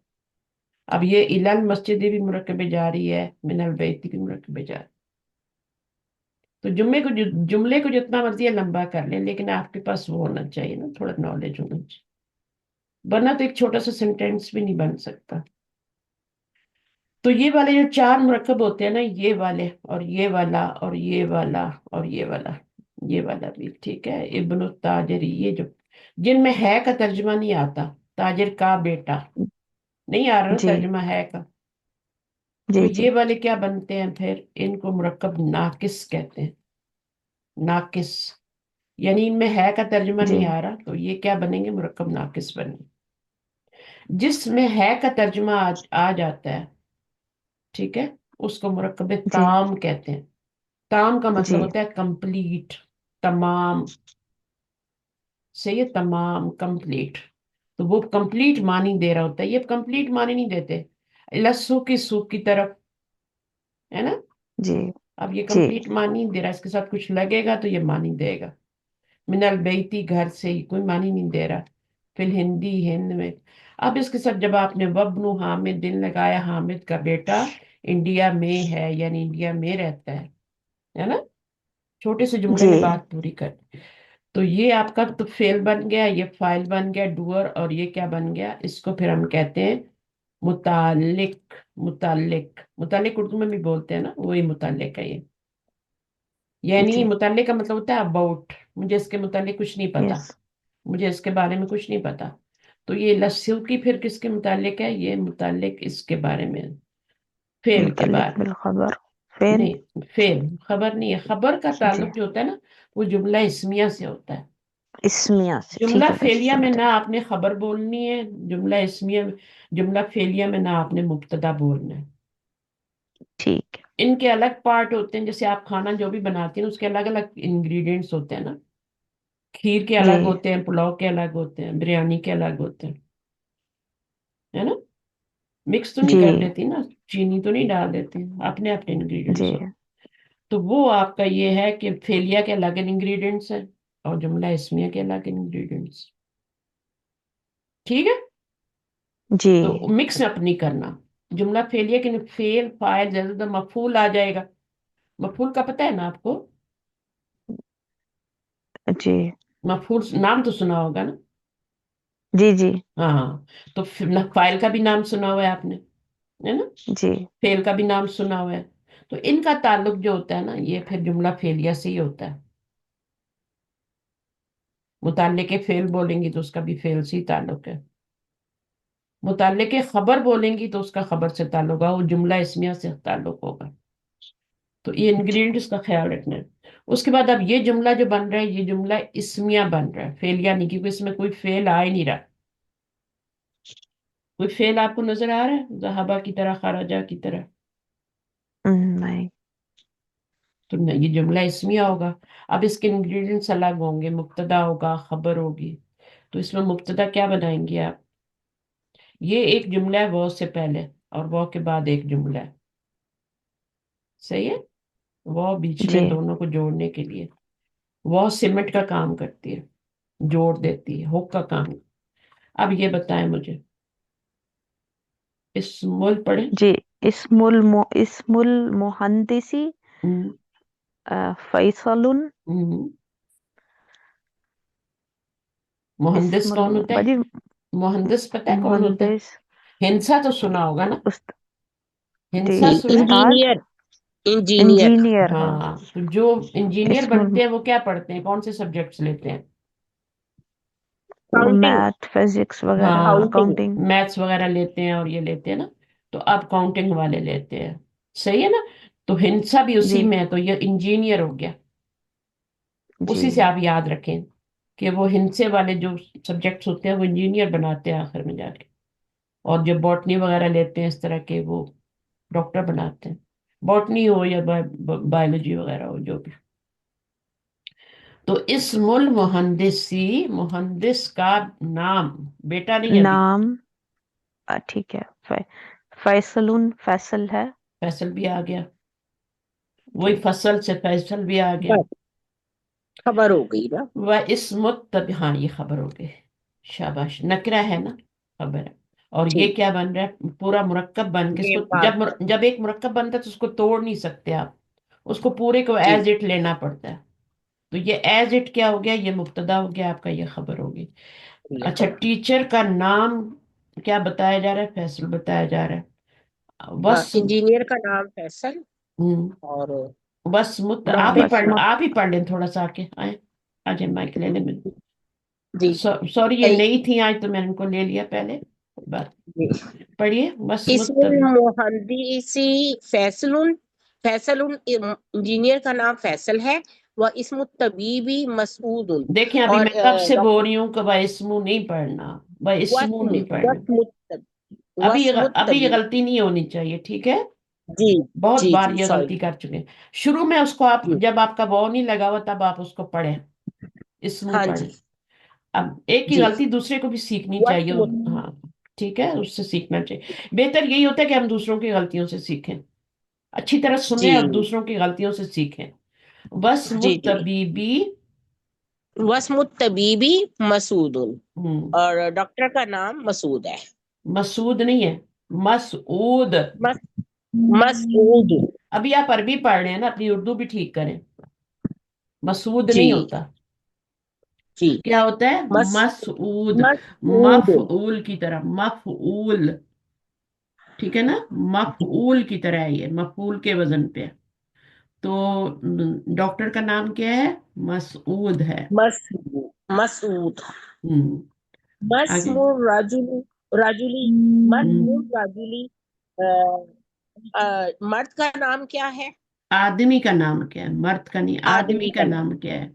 اب یہ الی المسجد بھی مرکب جاری ہے، من البیت بھی مرکب جاری. تو جملے کو جتنا مرضی ہے لمبا کر لیں، لیکن آپ کے پاس وہ ہونا چاہیے نا، تھوڑا نالج ہونا چاہیے، ورنہ تو ایک چھوٹا سا سینٹینس بھی نہیں بن سکتا. تو یہ والے جو 4 مرکب ہوتے ہیں نا، یہ والے اور یہ والا اور یہ والا اور یہ والا، یہ والا بھی ٹھیک ہے. ابن التاجر، یہ جو جن میں ہے کا ترجمہ نہیں آتا، تاجر کا بیٹا نہیں آ رہا نا جی ترجمہ ہے کا. تو جی جی یہ والے کیا بنتے ہیں پھر؟ ان کو مرکب ناقص کہتے ہیں. ناقص یعنی ان میں ہے کا ترجمہ جی نہیں آ رہا، تو یہ کیا بنیں گے؟ مرکب ناقص بنیں گے. جس میں ہے کا ترجمہ آ جاتا ہے، ٹھیک ہے، اس کو مرکب جی تام کہتے ہیں. تام کا مطلب جی ہوتا ہے کمپلیٹ، تمام. صحیح ہے، تمام، کمپلیٹ. تو وہ کمپلیٹ معنی دے رہا ہوتا ہے، یہ کمپلیٹ معنی نہیں دیتے. لسو کی سوکھ کی طرف، ہے نا. جی اب یہ جی کمپلیٹ معنی نہیں دے رہا، اس کے ساتھ کچھ لگے گا تو یہ معنی دے گا. من البیتی، گھر سے ہی، کوئی معنی نہیں دے رہا. فی الہندی، ہند میں. اب اس کے ساتھ جب آپ نے وابن حامد دن لگایا، حامد کا بیٹا انڈیا میں ہے، یعنی انڈیا میں رہتا ہے نا. چھوٹے سے جملے جی میں بات پوری کر. تو یہ آپ کا تو فیل بن گیا، یہ فائل بن گیا ڈوئر، اور یہ کیا بن گیا؟ اس کو پھر ہم کہتے ہیں मुतालिक, मुतालिक, मुतालिक उर्दू में भी बोलते हैं ना, वही मुतालिक है ये। यानी जी। मुतालिक का मतलब होता है अबाउट, मुझे इसके मुतालिक कुछ नहीं पता, यस। मुझे इसके बारे में कुछ नहीं पता। तो ये लस्सू की फिर किसके मुतालिक है, ये मुतालिक इसके बारे में है, फेल के मुतल्लिक बारे। बिल खबर। फेल। नहीं, फेल खबर नहीं है, खबर का जी। ताल्लुक जो होता है ना, वो जुमला इस्मिया से होता है। इस्मिया से, जुमला ठीक है, वैसे फेलिया में समझ ना गए। आपने खबर बोलनी है, जुमला इस्मिया में, जुमला फेलिया में ना आपने मुब्तदा बोलना है। ठीक है। इनके अलग पार्ट होते हैं, जैसे आप खाना जो भी बनाते हैं उसके अलग अलग इंग्रेडिएंट्स होते हैं ना, खीर के अलग जी। होते हैं, पुलाव के अलग होते हैं, बिरयानी के अलग होते हैं, है ना। मिक्स तो नहीं जी। कर देती ना, चीनी तो नहीं डाल देते, अपने अपने जी। इंग्रेडिएंट्स होते। तो वो आपका ये है कि फेलिया के अलग इंग्रेडिएंट्स हैं और जुमला इस्मिया के अलग इंग्रेडिएंट्स, ठीक है। जी। तो मिक्स अप नहीं करना। जुमला फेलिया के फेल फाइल ज्यादा मफूल आ जाएगा। मफूल का पता है ना आपको, जी। मफूल नाम तो सुना होगा ना। जी। जी। हाँ, तो फाइल का भी नाम सुना हुआ है आपने, है ना। जी। फेल का भी नाम सुना हुआ है। तो इनका ताल्लुक जो होता है ना, ये फिर जुमला फेलिया से ही होता है। मुताल्लिक के फेल बोलेंगी तो उसका भी फेल से ही ताल्लुक है। मुताल्लिक के खबर बोलेंगी तो उसका खबर से ताल्लुक होगा, वो जुमला इसमिया से ताल्लुक होगा। तो ये इंग्रेडिएंट्स का ख्याल रखना है। उसके बाद अब ये जुमला जो बन रहा है, ये जुमला इसमिया बन रहा है, फेलिया नहीं, क्योंकि इसमें कोई फेल आ ही नहीं रहा। कोई फेल आपको नजर आ रहा है, जहाबा की तरह, खराजा की तरह? नहीं। तो नहीं, ये जुमला इसमिया होगा। अब इसके इंग्रेडिएंट्स अलग होंगे, मुब्तदा होगा, खबर होगी। तो इसमें मुब्तदा क्या बनाएंगे आप, ये एक जुमला है वो से पहले और वो के बाद एक जुमला है, सही है। वो बीच जी। में दोनों को जोड़ने के लिए, वो सिमट का काम करती है, जोड़ देती है, हुक का काम। अब ये बताएं मुझे, इस मुल पढ़े। जी। इस्मुल मुहंदिसी हम्म, फैसलुन। हम्म। मुहंदिस इस्मुल कौन होता है? बाजी। मुहंदिस पता है कौन होता है? मुहंदिस। हिंसा तो सुना होगा ना, उस जी। हिंसा सुना है? उस्ताद। इंजीनियर, इंजीनियर, इंजीनियर, हाँ। हाँ, तो जो इंजीनियर इस्मुल बनते हैं वो क्या पढ़ते हैं, कौन से सब्जेक्ट्स लेते हैं? काउंटिंग, मैथ, फिजिक्स वगैरह, हाँ, काउंटिंग। अकाउंटिंग। मैथ्स वगैरह लेते हैं और ये लेते हैं ना। तो अब काउंटिंग वाले लेते हैं, सही है ना। तो हिंसा भी जी। उसी में है, तो ये इंजीनियर हो गया। जी। उसी से आप याद रखें कि वो हिंसे वाले जो सब्जेक्ट्स होते हैं वो इंजीनियर बनाते हैं आखिर में जाके। और जो बॉटनी वगैरह लेते हैं इस तरह के, वो डॉक्टर बनाते हैं। बॉटनी हो या बायोलॉजी वगैरह हो, जो भी। तो इस्मुल मुहंदिसी, मुहंदिस का नाम, बेटा नहीं अभी। नाम, ठीक है। फैसलुन, फैसल है। फैसल भी आ गया, वही जी। फसल से फैसल भी आ गया। बस खबर हो गई ना। वह इस मुत्तब, हाँ ये खबर हो गई, शाबाश, नकरा है ना, खबर है। और ये ठीक, क्या बन रहा है, पूरा मुरक्कब बन के, ये इसको बात जब एक मुरक्कब बनता है तो उसको तोड़ नहीं सकते आप, उसको पूरे को जी, एज इट लेना पड़ता है। तो ये एज इट क्या हो गया, ये मुब्तदा हो गया आपका, ये खबर होगी। ये अच्छा, खबर। टीचर का नाम क्या बताया जा रहा है, फैसल बताया जा रहा है। बस, इंजीनियर का नाम फैसल, हम्म, और बस मुत आप ही डॉक्टर पढ़, का बसमत। आप ही पढ़ लें थोड़ा सा, आके आए, आ जाए माइक ले लें। जी, सॉरी, ये सही, नई थी आज तो मैंने इनको ले लिया पहले। कोई बात, जी। पढ़िए बस इस्मुल मुत्तब। मुहंदिसी फैसलुन, फैसलुन इंजीनियर का नाम फैसल है। वह इसमु तबीबी मसूदुन, देखें, अभी और मैं कब से बोल डॉक्टर रही हूँ कि वाइस्मु नहीं पढ़ना, वाइस्मु वस्म, नहीं पढ़ना। वस्मु, वस्मु अभी ये तबी। गलती नहीं होनी चाहिए, ठीक है। जी, बहुत जी, बार जी, ये सॉरी। गलती कर चुके हैं। शुरू में उसको आप, जी, जब आपका वो नहीं लगा हुआ तब आप उसको पढ़ें, इसमु हाँ जी, पढ़ें। अब एक ही जी। गलती दूसरे को भी सीखनी चाहिए। वस्मु, हाँ, ठीक है, उससे सीखना चाहिए। बेहतर यही होता है कि हम दूसरों की गलतियों से सीखें, अच्छी तरह जी, सुने और दूसरों की गलतियों से सीखें। बस जी, जी। मुत्तबीबी। वस्मु तबीबी मसूदुन, हम्म, और डॉक्टर का नाम मसूद है। मसूद नहीं है, मसूद। मस मसूद। अभी आप अरबी पढ़ रहे हैं ना, अपनी उर्दू भी ठीक करें। मसूद नहीं जी, होता, जी। क्या होता है, मस मसूद। मसूद। मफऊल की तरह, मफऊल। ठीक है ना, मफऊल की तरह है, ये मफऊल के वजन पे है। तो डॉक्टर का नाम क्या है? मसूद है। मसूद, मसूद। हम्म। आगे। मस्मुर राजुली, राजुली, मस्मुर हम्म। राजुली। मर्द का नाम क्या है? आदमी का नाम क्या है? मर्द का नहीं, आदमी आदमी का का नाम। नाम क्या है?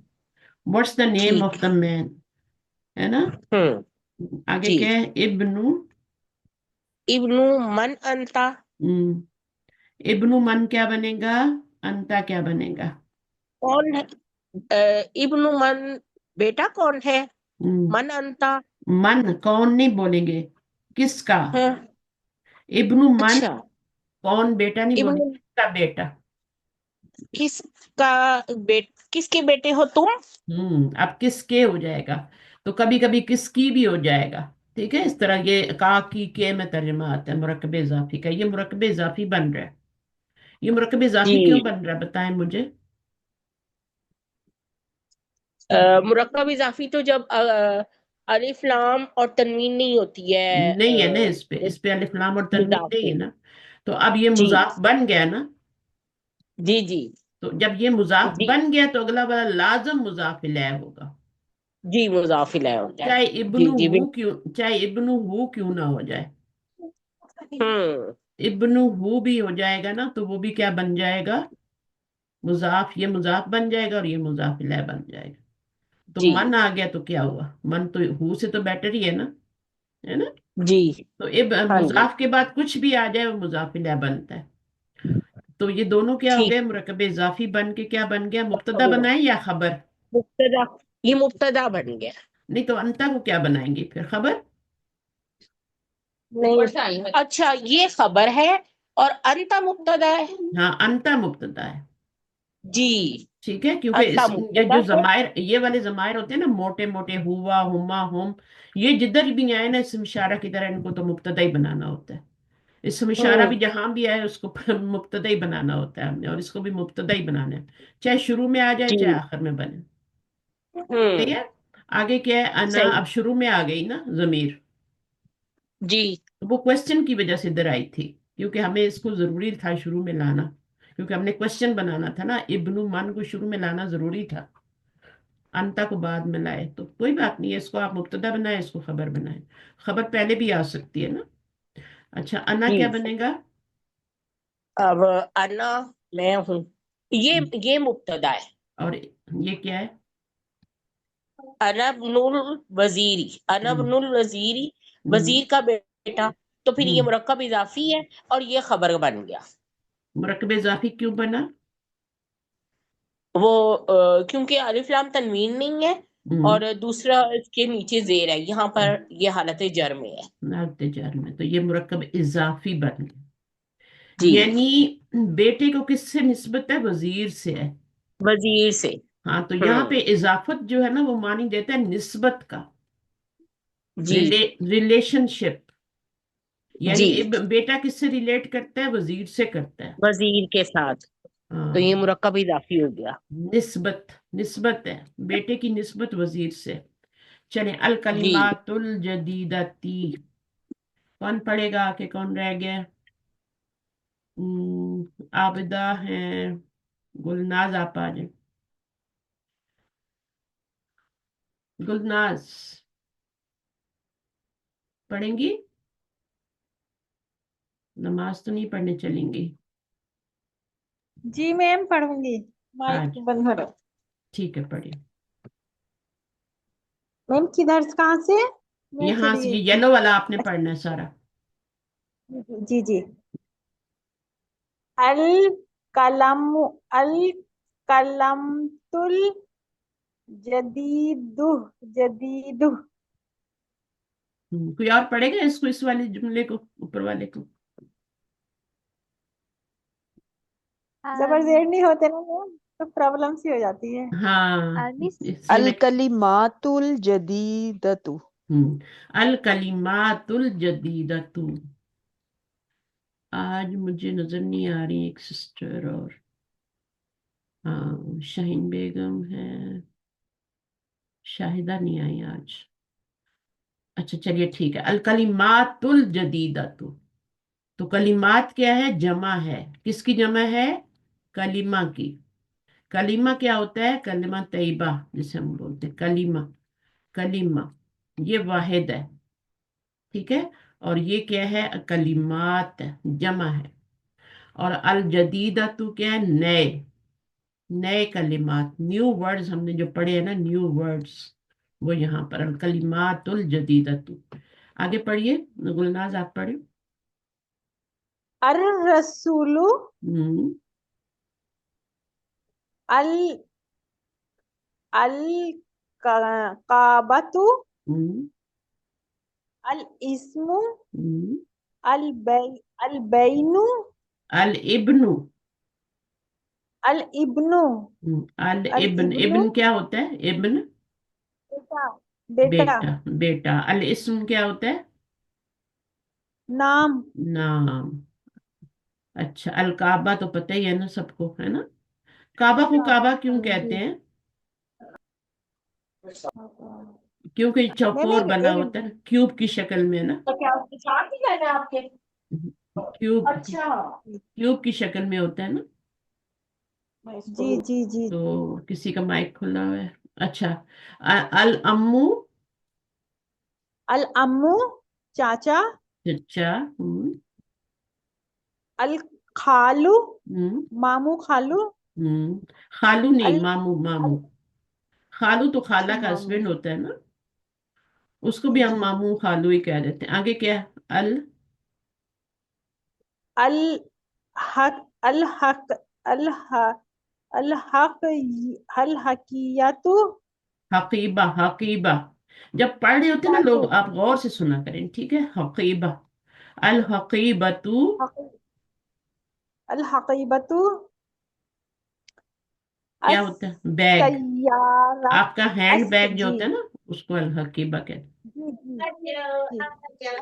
व्हाट्स द नेम ऑफ ठीक द है। मैन? है ना। आगे जी। क्या है? इब्नु। इब्नु मन अंता। हम्म। इब्नु मन क्या बनेगा? अंता क्या बनेगा? कौन है? इब्नु मन, बेटा कौन है? हम्म। मन अंता मन कौन नहीं बोलेंगे, किसका? है। इब्नु मन, अच्छा। कौन बेटा नहीं बोलेंगे, इब्नु किसका बेटा? किसका किसके बेटे हो तुम? अब किसके हो जाएगा, तो कभी कभी किसकी भी हो जाएगा। ठीक है, इस तरह ये का की के में तर्जमा आता है मुरक्कब इजाफी का। ये मुरक्कब इजाफी बन रहा है। ये मुरक्कब इजाफी क्यों जी। बन रहा है, बताएं मुझे। मुरक्कब इजाफी तो जब अलिफ लाम और तनवीन नहीं होती है। नहीं है ना, इस पे अलिफ लाम और तनवीन मुजाफ नहीं पे। है ना। तो अब ये जी मुजाफ बन गया ना। जी जी तो जब ये मुजाफ जी बन गया तो अगला वाला लाजम मुजाफ इलैह होगा। जी, मुजाफ इलैह हो जाए। चाहे जी इब्नु जी हु क्यों, चाहे इब्नु हु क्यों ना हो जाए। हम्म। इब्नु हु भी हो जाएगा ना, तो वो भी क्या बन जाएगा? मुजाफ, ये मुजाफ बन जाएगा और ये मुजाफ इलैह बन जाएगा। तो जी मन आ गया तो क्या हुआ? मन तो हु से तो बेटर ही है ना। है ना। जी। तो इब हाँ जी। मुजाफ के बाद कुछ भी आ जाए वो मुजाफ इलैह बनता है। तो ये दोनों क्या हो ठीक। गए? मुरक्कब इजाफी बन के क्या बन गया? मुब्तदा बनाए या खबर? मुब्तदा, ये मुब्तदा बन गया। नहीं तो अंता को क्या बनाएंगे फिर? खबर। नहीं, अच्छा ये खबर है और अंता मुब्तदा है। हाँ, अंता मुब्तदा है। जी। ठीक है, क्योंकि अंता ये मुब्तदा जो है। जमायर, ये वाले जमायर होते हैं ना, मोटे मोटे, हुआ, हुमा, हुम, ये जिधर भी आए ना इसम इशारा की तरह, इनको तो मुब्तदा ही बनाना होता है। इसम इशारा भी हम्म जहां भी आए उसको मुब्तदा ही बनाना होता है हमने, और इसको भी मुब्तदा ही बनाना है, चाहे शुरू में आ जाए जी। चाहे आखिर में बने। सही हम्म। है। आगे क्या है? अना सही। अब शुरू में आ गई ना जमीर। जी तो वो क्वेश्चन की वजह से इधर आई थी, क्योंकि हमें इसको जरूरी था शुरू में लाना, क्योंकि हमने क्वेश्चन बनाना था ना, इब्नु मन को शुरू में लाना जरूरी था, अंता को बाद में लाए। तो कोई बात नहीं है, इसको आप मुब्तदा बनाए, इसको खबर बनाए। खबर पहले भी आ सकती है ना। अच्छा, अना क्या जी। बनेगा? अब अना, मैं हूँ, हम्म, ये मुब्तदा है। और ये क्या है? अनबनुल वजीरी, हम्म। अनबनुल वजीरी, हम्म। वजीर का बेटा। तो फिर ये हम्म। मुरक्कब इजाफी है और ये खबर बन गया। मुरक्कब इजाफी क्यों बना? वो क्योंकि अलिफ लाम तनवीन नहीं है हम्म। और दूसरा इसके नीचे जेर है, यहाँ पर ये हालत जर में है। नाते में तो ये मुरक्कब इजाफी बन गया। जी। यानी बेटे को किससे निस्बत है? वजीर से है। वजीर से। हाँ, तो यहाँ पे हम्म। इजाफत जो है ना वो मानी देता है निस्बत का, जी रिलेशनशिप। यानी जी। बेटा किससे रिलेट करता है? वजीर से करता है। वजीर के साथ। तो ये हाँ, मुरक्कब इजाफी हो गया। निस्बत, निस्बत है, बेटे की निस्बत वजीर से। चले, अल जी। कलिमातुल जदीदती। कौन पढ़ेगा आके? कौन रह गया? आबिदा है, गुलनाज, आप आ जाए। गुलनाज पढ़ेंगी? नमाज तो नहीं पढ़ने चलेंगी जी मैम पढ़ूंगी। माइक आज? बंद करो। ठीक है, पढ़िए। मैम किधर से कहाँ से? मैं यहाँ से, चलिए। ये येलो वाला आपने पढ़ना है सारा। जी जी। अल कलम, अल कलमतुल जदीदु, जदीदु। कोई और पढ़ेगा इसको, इस वाले जुमले को, ऊपर वाले को? जबर जेर नहीं होते ना मैम, तो प्रॉब्लम सी हो जाती है। हाँ, मिस इसलिए अल मैं। कलिमातुल जदीदतु। अल कलिमातुल जदीदतु। आज मुझे नजर नहीं आ रही एक सिस्टर, और हाँ, शाहीन बेगम है, शाहिदा नहीं आई आज। अच्छा चलिए ठीक है, अल कलिमातुल जदीदतु। तो कलिमात क्या है, जमा है, किसकी जमा है, कलीमा की। कलीमा क्या होता है, कलिमा तैयबा जिसे हम बोलते हैं, कलीमा, कलीमा ये वाहिद है, ठीक है। और ये क्या है, कलिमात जमा है। और अल जदीदा तो क्या है, नए, नए कलिमात, न्यू वर्ड्स हमने जो पढ़े हैं ना, न्यू वर्ड्स, वो यहाँ पर अल कलिमातुल जदीदतु। आगे पढ़िए गुलनाज, आप पढ़िए। अर रसूलु हम्म अल अल काबतु हम्म अल इस्मु हम्म। अल बैनु अल इब्नु, अल इब्नु अल अल इब्न, इब्नु इब्न क्या होता है, इब्न बेटा बेटा बेटा, बेटा। अल इस्म क्या होता है, नाम नाम। अच्छा, अल काबा तो पता ही है ना सबको, है ना। काबा को काबा क्यों कहते जी हैं, क्योंकि मैम चौकोर बना एक होता है ना, क्यूब की शक्ल में ना, तो क्या उसके साथ ही जाना है आपके? क्यूब, अच्छा। क्यूब की शक्ल में होता है ना। जी जी जी तो किसी का माइक खुला हुआ है। अच्छा, अल अम्मू, अल अम्मू चाचा चचा। अल खालू हम्म मामू खालू खालू नहीं, अल मामू, अल मामू। खालू तो अच्छा खाला का मामू हस्बैंड होता है ना, उसको भी जी हम जी मामू खालू ही कह देते हैं। आगे क्या है? अल, अल हक अल हक अल ह- अल हक अल हकियतु हकीबा, हकीबा। जब पढ़ रहे होते हैं ना लोग, आप गौर से सुना करें, ठीक है। हकीबा, अल हकीबतु अल हकीबतु क्या अस होता है, बैग। सैयारत आपका हैंड अस बैग जो जी होता है ना, उसको अल हकीबा कहते हैं। जी जी जी अस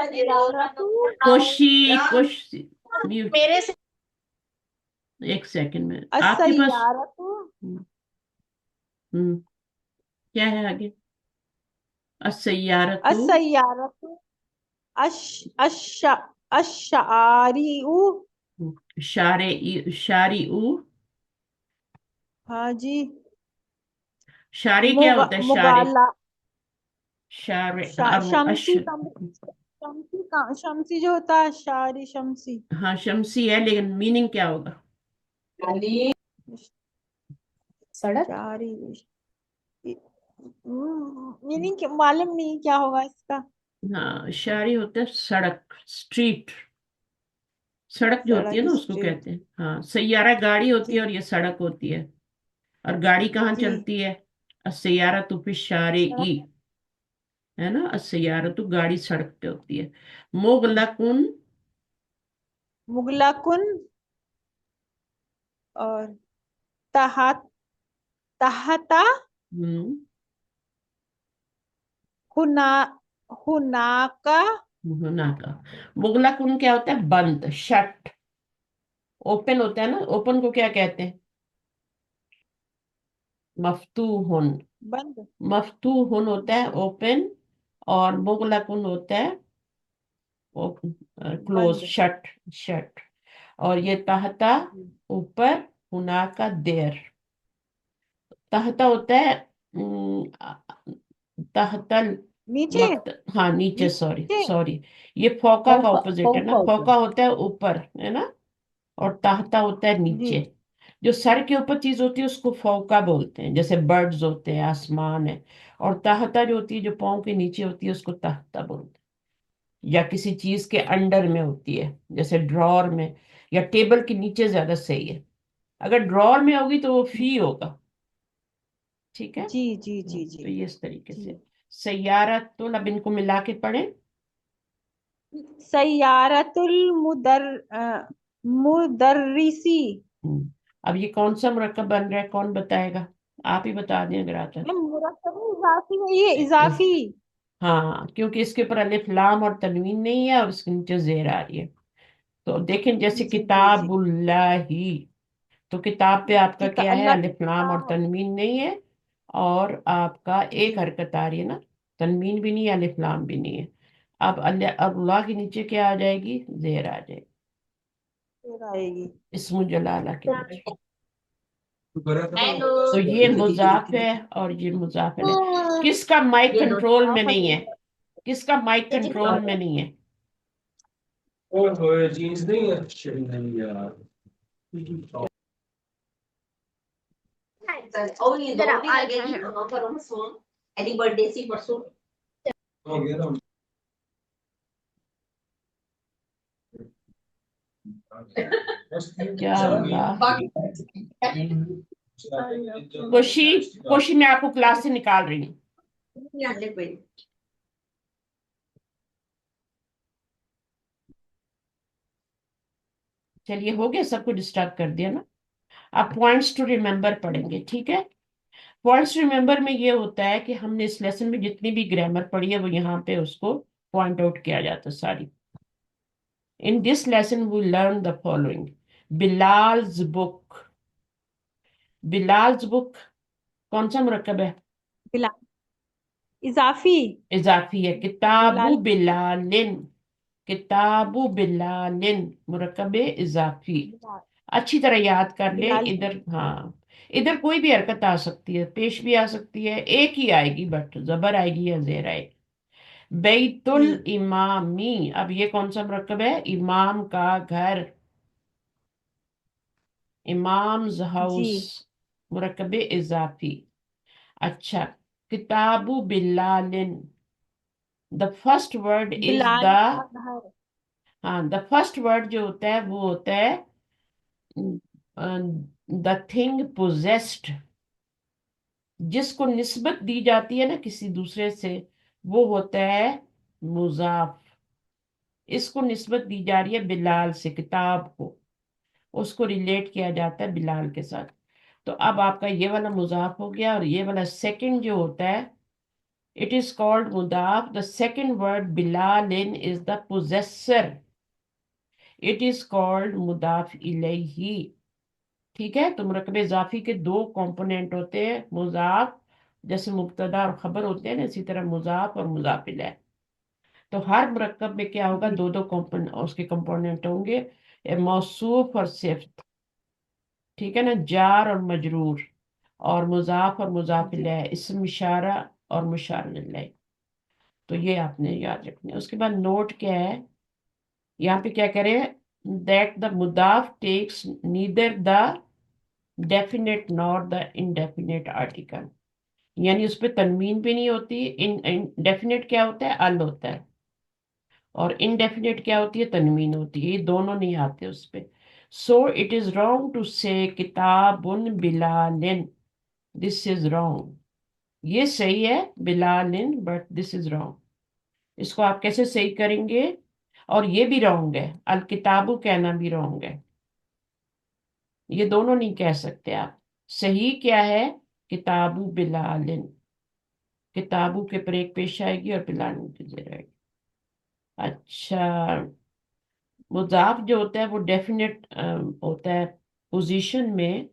सैयारतु कोशी, कोशी, म्यूट, मेरे से एक सेकंड में अस आपके पास। सैयारतु हम्म, हम्म, क्या है आगे, अस्सैयारतु, अस सैयारतु अश अश अशारिउ शारी उ, हाँ जी शारी क्या होता है, शारी, मुगाला शारे, अब शम्सी शम्सी जो होता है शारी शम्सी हाँ शमसी है, लेकिन मीनिंग क्या होगा, खाली सड़क। शारी मीनिंग मालूम नहीं क्या होगा इसका हाँ शारी होता है सड़क, स्ट्रीट, सड़क जो होती है सड़क ना उसको स्ट्रीट कहते हैं। हाँ, सैयारा गाड़ी होती है जी और ये सड़क होती है। और गाड़ी कहाँ जी चलती है, अस्सैयारा तो फिर शारे ई, है ना। अस्सैयारा तो गाड़ी सड़क पे होती है। मुगलकुन, मुगलाकुन और तहत तहता हम्म हुना हुनाका होना का। मुगलकुन क्या होता है, बंद, शट। ओपन होता है ना, ओपन को क्या कहते हैं, मफ्तूहुन। बंद मफ्तूहुन होता है ओपन, और मुगलकुन होता है क्लोज, बंद शट, शट। और ये तहता ऊपर, हुना का देर। तहता होता है तहतल नीचे मक्त, हाँ नीचे, सॉरी नीचे सॉरी, ये फौका का फौका ऑपोजिट है ना। फौका होता फौका है। होता है ऊपर, है ना, और तहता होता है जी नीचे। जो सर के ऊपर चीज होती है उसको फौका बोलते हैं, जैसे बर्ड्स होते हैं, आसमान है। और तहता जो होती है, जो पाँव के नीचे होती है, उसको तहता बोलते हैं। या किसी चीज के अंडर में होती है, जैसे ड्रॉर में, या टेबल के नीचे ज्यादा सही है। अगर ड्रॉर में होगी तो वो फी होगा, ठीक है। जी जी जी जी तो ये इस तरीके जी से सैयारा, तो अब इनको मिला के पढ़े। सैयारतुल मुदर्रिसी अब ये कौन सा मुरक्कब बन रहा है, कौन बताएगा, आप ही बता दें अगर आता ये मुरक्कब इजाफी है ये है। इजाफी हाँ, क्योंकि इसके ऊपर अलिफ लाम और तनवीन नहीं है, और इसके नीचे जेर आ रही है। तो देखें, जैसे जी जी जी किताबुल्लाही, तो किताब पे आपका क्या है, अल्लाह की अलिफ लाम और किताब तनवीन नहीं है। और आपका एक जी हरकत आ रही है ना, तनवीन भी नहीं है, अलिफ लाम भी नहीं है। अब अल्लाह के नीचे क्या आ जाएगी, जेर आ जाएगी, फिर आएगी। इस्मु जलाला के नीचे। हेलो। तो ये मुजाफ है और ये मुजाफिल है। किसका माइक ये कंट्रोल दोनों में नहीं है, किसका माइक कंट्रोल में नहीं है? ओए जीन्स नहीं अच्छी नहीं यार। और ये दोनों भी लगेगी, दोनों करो सुन। एनी बर्थडे सी परसों। हो गया ना। क्या होगा? बाकी कोशी, कोशी मैं आपको क्लास से निकाल रही हूँ। चलिए, हो गया, सबको डिस्टर्ब कर दिया ना। अब पॉइंट्स टू रिमेम्बर पढ़ेंगे, ठीक है? पॉइंट्स टू रिमेम्बर में ये होता है कि हमने इस लेसन में जितनी भी ग्रामर पढ़ी है वो यहाँ पे उसको पॉइंट आउट किया जाता है सारी। In this lesson we learn the following: Bilal's book. Bilal's book कौन सा मुरक्कब है? बिलाल, इजाफी। इजाफी है। किताबु बिलाल। बिलालिन, किताबु बिलालिन मुरक्कब इजाफी। बिलाल। अच्छी तरह याद कर ले। बिलाल। इधर, हाँ, इधर कोई भी हरकत आ सकती है, पेश भी आ सकती है, एक ही आएगी, बट जबर आएगी या जेर आएगी। बैतुल जी। इमामी, अब ये कौन सा मुरक्कब है? इमाम का घर, इमाम्स जी। हाउस, मुरक्कब इजाफी। अच्छा, किताबु बिलालिन, the first word is the, Bilal का घर। हाँ, द फर्स्ट वर्ड जो होता है वो होता है द थिंग पोजेस्ड। जिसको निस्बत दी जाती है ना किसी दूसरे से, वो होता है मुजाफ। इसको निस्बत दी जा रही है बिलाल से, किताब को, उसको रिलेट किया जाता है बिलाल के साथ। तो अब आपका ये वाला मुजाफ हो गया, और ये वाला सेकंड जो होता है, इट इज कॉल्ड मुदाफ। द सेकंड वर्ड बिलालिन is the possessor, it is called मुदाफ इलैही। ठीक है? तो मुरक्कब इजाफी के दो कंपोनेंट होते हैं, मुजाफ, जैसे मुब्तदा और खबर होते हैं ना, इसी तरह मुजाफ और मुजाफ इलैह। तो हर मुरक्कब में क्या होगा, जी। दो दो कंपोनेंट, उसके कंपोनेंट होंगे, मौसूफ और सिफ्त। ठीक है ना? जार और मजरूर, और मुजाफ और मुजाफ जी। इलैह, इस्म इशारा और मुशार इलैह। तो ये आपने याद रखना है। उसके बाद नोट क्या है, यहाँ पे क्या करें, दैट द मुदाफ takes neither the definite nor the indefinite article. यानी उस पर तनवीन भी नहीं होती। डेफिनेट क्या होता है? अल होता है। और इनडेफिनेट क्या होती है? तनवीन होती है। ये दोनों नहीं आते उस पे। So it is wrong to say किताबुन बिलालिन, दिस इज रॉन्ग। ये सही है बिलालिन, बट दिस इज रॉन्ग। इसको आप कैसे सही करेंगे? और ये भी रॉन्ग है, अल किताबु कहना भी रॉन्ग है। ये दोनों नहीं कह सकते आप। सही क्या है? किताबु बिलालिन, किताबू के पर एक पेश आएगी और बिलालिन की जेर आएगी। अच्छा, मुजाफ जो होता है वो डेफिनेट होता है पोजीशन में,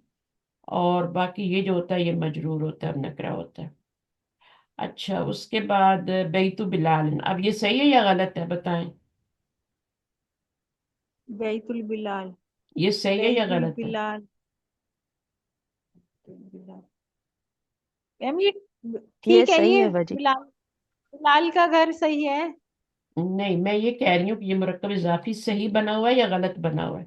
और बाकी ये जो होता है ये मजरूर होता है और नकरा होता है। अच्छा, उसके बाद बैतु बिलालिन, अब ये सही है या गलत है, बताएं? बैतुल बिलाल। ये सही है या बैतुल गलत है? बिलाल। बिलाल। मैम ये ये ठीक है, सही ये है बाजी। बिलाल, बिलाल का घर सही है। नहीं, मैं ये कह रही हूँ कि ये मुरक्कब इजाफी सही बना हुआ है या गलत बना हुआ है?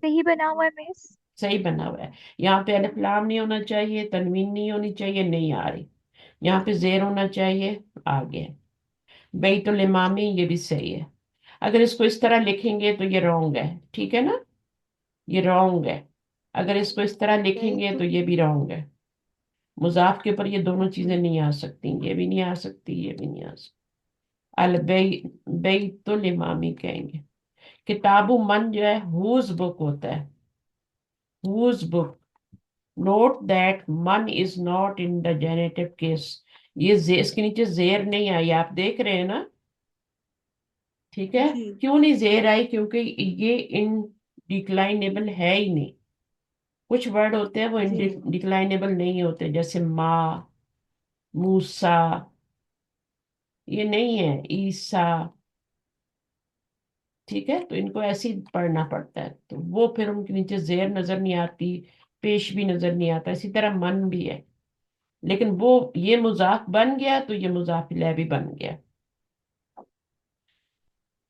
सही बना हुआ है मिस। सही बना हुआ है। यहाँ पे अलिफ लाम नहीं होना चाहिए, तनवीन नहीं होनी चाहिए, नहीं आ रही। यहाँ पे जेर होना चाहिए, आ गया। बैतुल इमामी, ये भी सही है। अगर इसको इस तरह लिखेंगे तो ये रॉन्ग है, ठीक है ना? ये रॉन्ग है। अगर इसको इस तरह लिखेंगे तो बैतुल। ये भी रॉन्ग है। मुजाफ के ऊपर ये दोनों चीजें नहीं आ सकती, ये भी नहीं आ सकती, ये भी नहीं आ सकती। अल बैतुल इमामी कहेंगे। किताबु मन जो है हुज बुक होता है, हुज बुक। नोट दैट मन is not in the generative case. इसके नीचे जेर नहीं आई, आप देख रहे हैं ना? ठीक है? जी। क्यों नहीं जेर आई? क्योंकि ये इन डिक्लाइनेबल है ही नहीं। कुछ वर्ड होते हैं वो इन जी। डिक्लाइनेबल नहीं होते, जैसे माँ, मूसा, ये नहीं है ईसा, ठीक है। तो इनको ऐसे ही पढ़ना पड़ता है, तो वो फिर उनके नीचे जेर नजर नहीं आती, पेश भी नजर नहीं आता। इसी तरह मन भी है, लेकिन वो ये मुजाफ बन गया तो ये मुजाफ इलैह भी बन गया।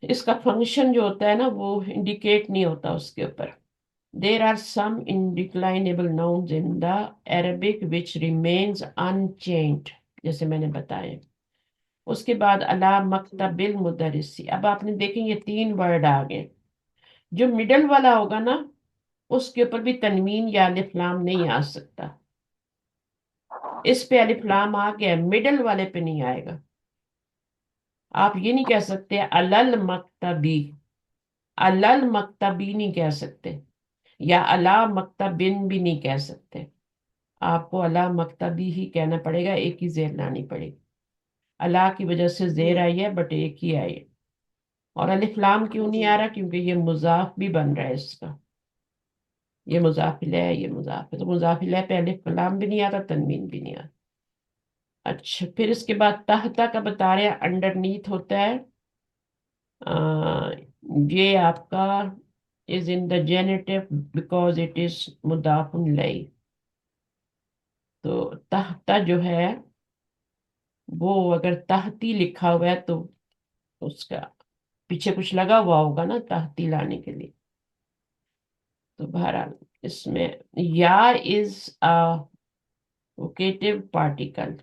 इसका फंक्शन जो होता है ना वो इंडिकेट नहीं होता उसके ऊपर। There are some indeclinable nouns in the Arabic which remains unchanged, जैसे मैंने बताया। उसके बाद अला मकतबिल मुदरिसी, अब आपने देखें ये 3 वर्ड आ गए। जो मिडल वाला होगा ना उसके ऊपर भी तनवीन या अलिफ लाम नहीं आ सकता। इस पे अलिफ लाम आ गया, मिडल वाले पे नहीं आएगा। आप ये नहीं कह सकते अलल मकतबी, अलल मकतबी नहीं कह सकते, या अला मकतबिन भी नहीं कह सकते। आपको अला मकतबी ही कहना पड़ेगा, एक ही जेर लानी पड़ेगी। अला की वजह से जेर आई है बट एक ही आई है। और अलिफ लाम क्यों नहीं आ रहा? क्योंकि ये मुजाफ भी बन रहा है इसका। ये मुजाफ इलैह है, ये मुजाफ है, तो मुजाफ इलैह पे अलिफ लाम भी नहीं आता, तनवीन भी नहीं आता। अच्छा, फिर इसके बाद तहता का बता रहे हैं अंडरनीथ होता है। आ, ये आपका is in the genitive because it is मुदाफुन इलैह। तो तहता जो है वो अगर तहती लिखा हुआ है तो उसका पीछे कुछ लगा हुआ होगा ना तहती लाने के लिए। तो बहरहाल इसमें या इज अ वोकेटिव पार्टिकल।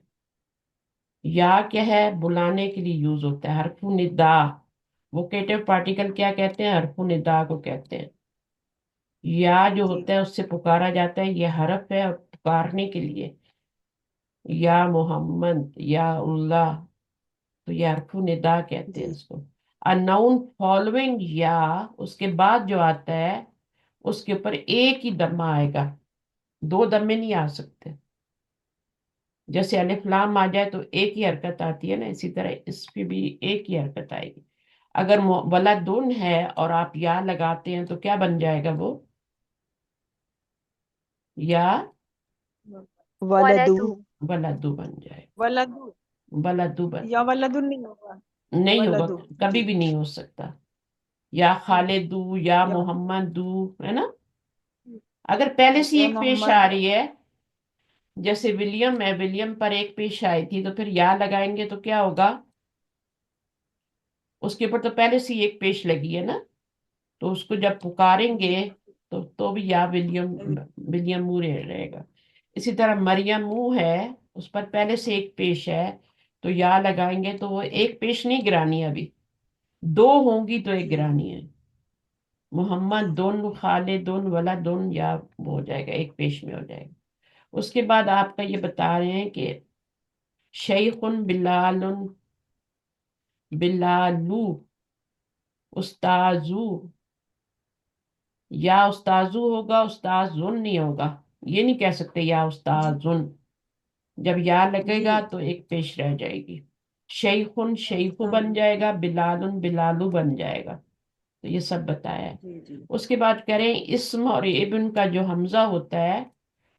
या क्या है? बुलाने के लिए यूज होता है, हरफु निदा। वोकेटिव पार्टिकल क्या कहते हैं? हरफु निदा को कहते हैं। या जो होता है उससे पुकारा जाता है, ये हरफ है और पुकारने के लिए, या मोहम्मद या उल्लाह, तो ये हरफु निदा कहते हैं इसको। अ नाउन फॉलोइंग या, उसके बाद जो आता है उसके ऊपर एक ही दम्मा आएगा, 2 दम्मे नहीं आ सकते। जैसे अलिफ लाम आ जाए तो एक ही हरकत आती है ना, इसी तरह इस पे भी एक ही हरकत आएगी। अगर वलादुन है और आप या लगाते हैं तो क्या बन जाएगा वो? या वलदू। वलदू। वलादू बन जाएगा। वलदू वलादू बन या वलदुन नहीं होगा। नहीं होगा, वलदू कभी जी। भी नहीं हो सकता। या खालिदू या मोहम्मदू, है ना। अगर पहले से ही या एक पेश आ मोहम्मद। रही है, जैसे विलियम है, विलियम पर एक पेश आई थी, तो फिर या लगाएंगे तो क्या होगा? उसके ऊपर तो पहले से ही एक पेश लगी है ना, तो उसको जब पुकारेंगे तो भी या विलियम, विलियम मुंह रहेगा। इसी तरह मरियम मुंह है, उस पर पहले से एक पेश है, तो या लगाएंगे तो वो एक पेश नहीं गिरानी है अभी, 2 होंगी तो एक गिरानी है। मोहम्मद दोन, खालिदुन, वलादुन, या वो हो जाएगा, एक पेश में हो जाएगा। उसके बाद आपका ये बता रहे हैं कि शैखुन बिलालुन, बिलालू, उस्ताजू, या उस्ताजू होगा, उस्ताजुन नहीं होगा। ये नहीं कह सकते या उस्ताजुन, जब या लगेगा तो एक पेश रह जाएगी। शैखुन शैखु बन जाएगा, बिलालुन बिलालू बन जाएगा। तो ये सब बताया है। उसके बाद करें इस्म और इब्न का जो हमजा होता है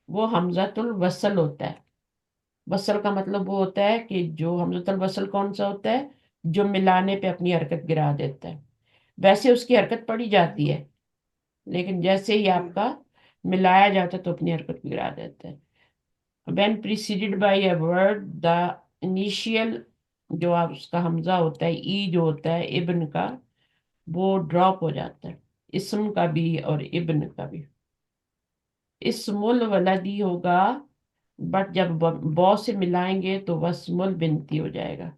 वो हमजातुल वसल होता है। वसल का मतलब वो होता है कि जो हमजातुल वसल कौन सा होता है? जो मिलाने पे अपनी हरकत गिरा देता है। वैसे उसकी हरकत पड़ी जाती है, लेकिन जैसे ही आपका मिलाया जाता है तो अपनी हरकत गिरा देता है। when preceded by a word the initial, जो आप उसका हमजा होता है, ई जो होता है इब्न का, वो ड्रॉप हो जाता है, इस्म का भी और इब्न का भी। इस्मुल वलदी होगा, बट जब बॉ से मिलाएंगे तो वस्मुल बिनती हो जाएगा।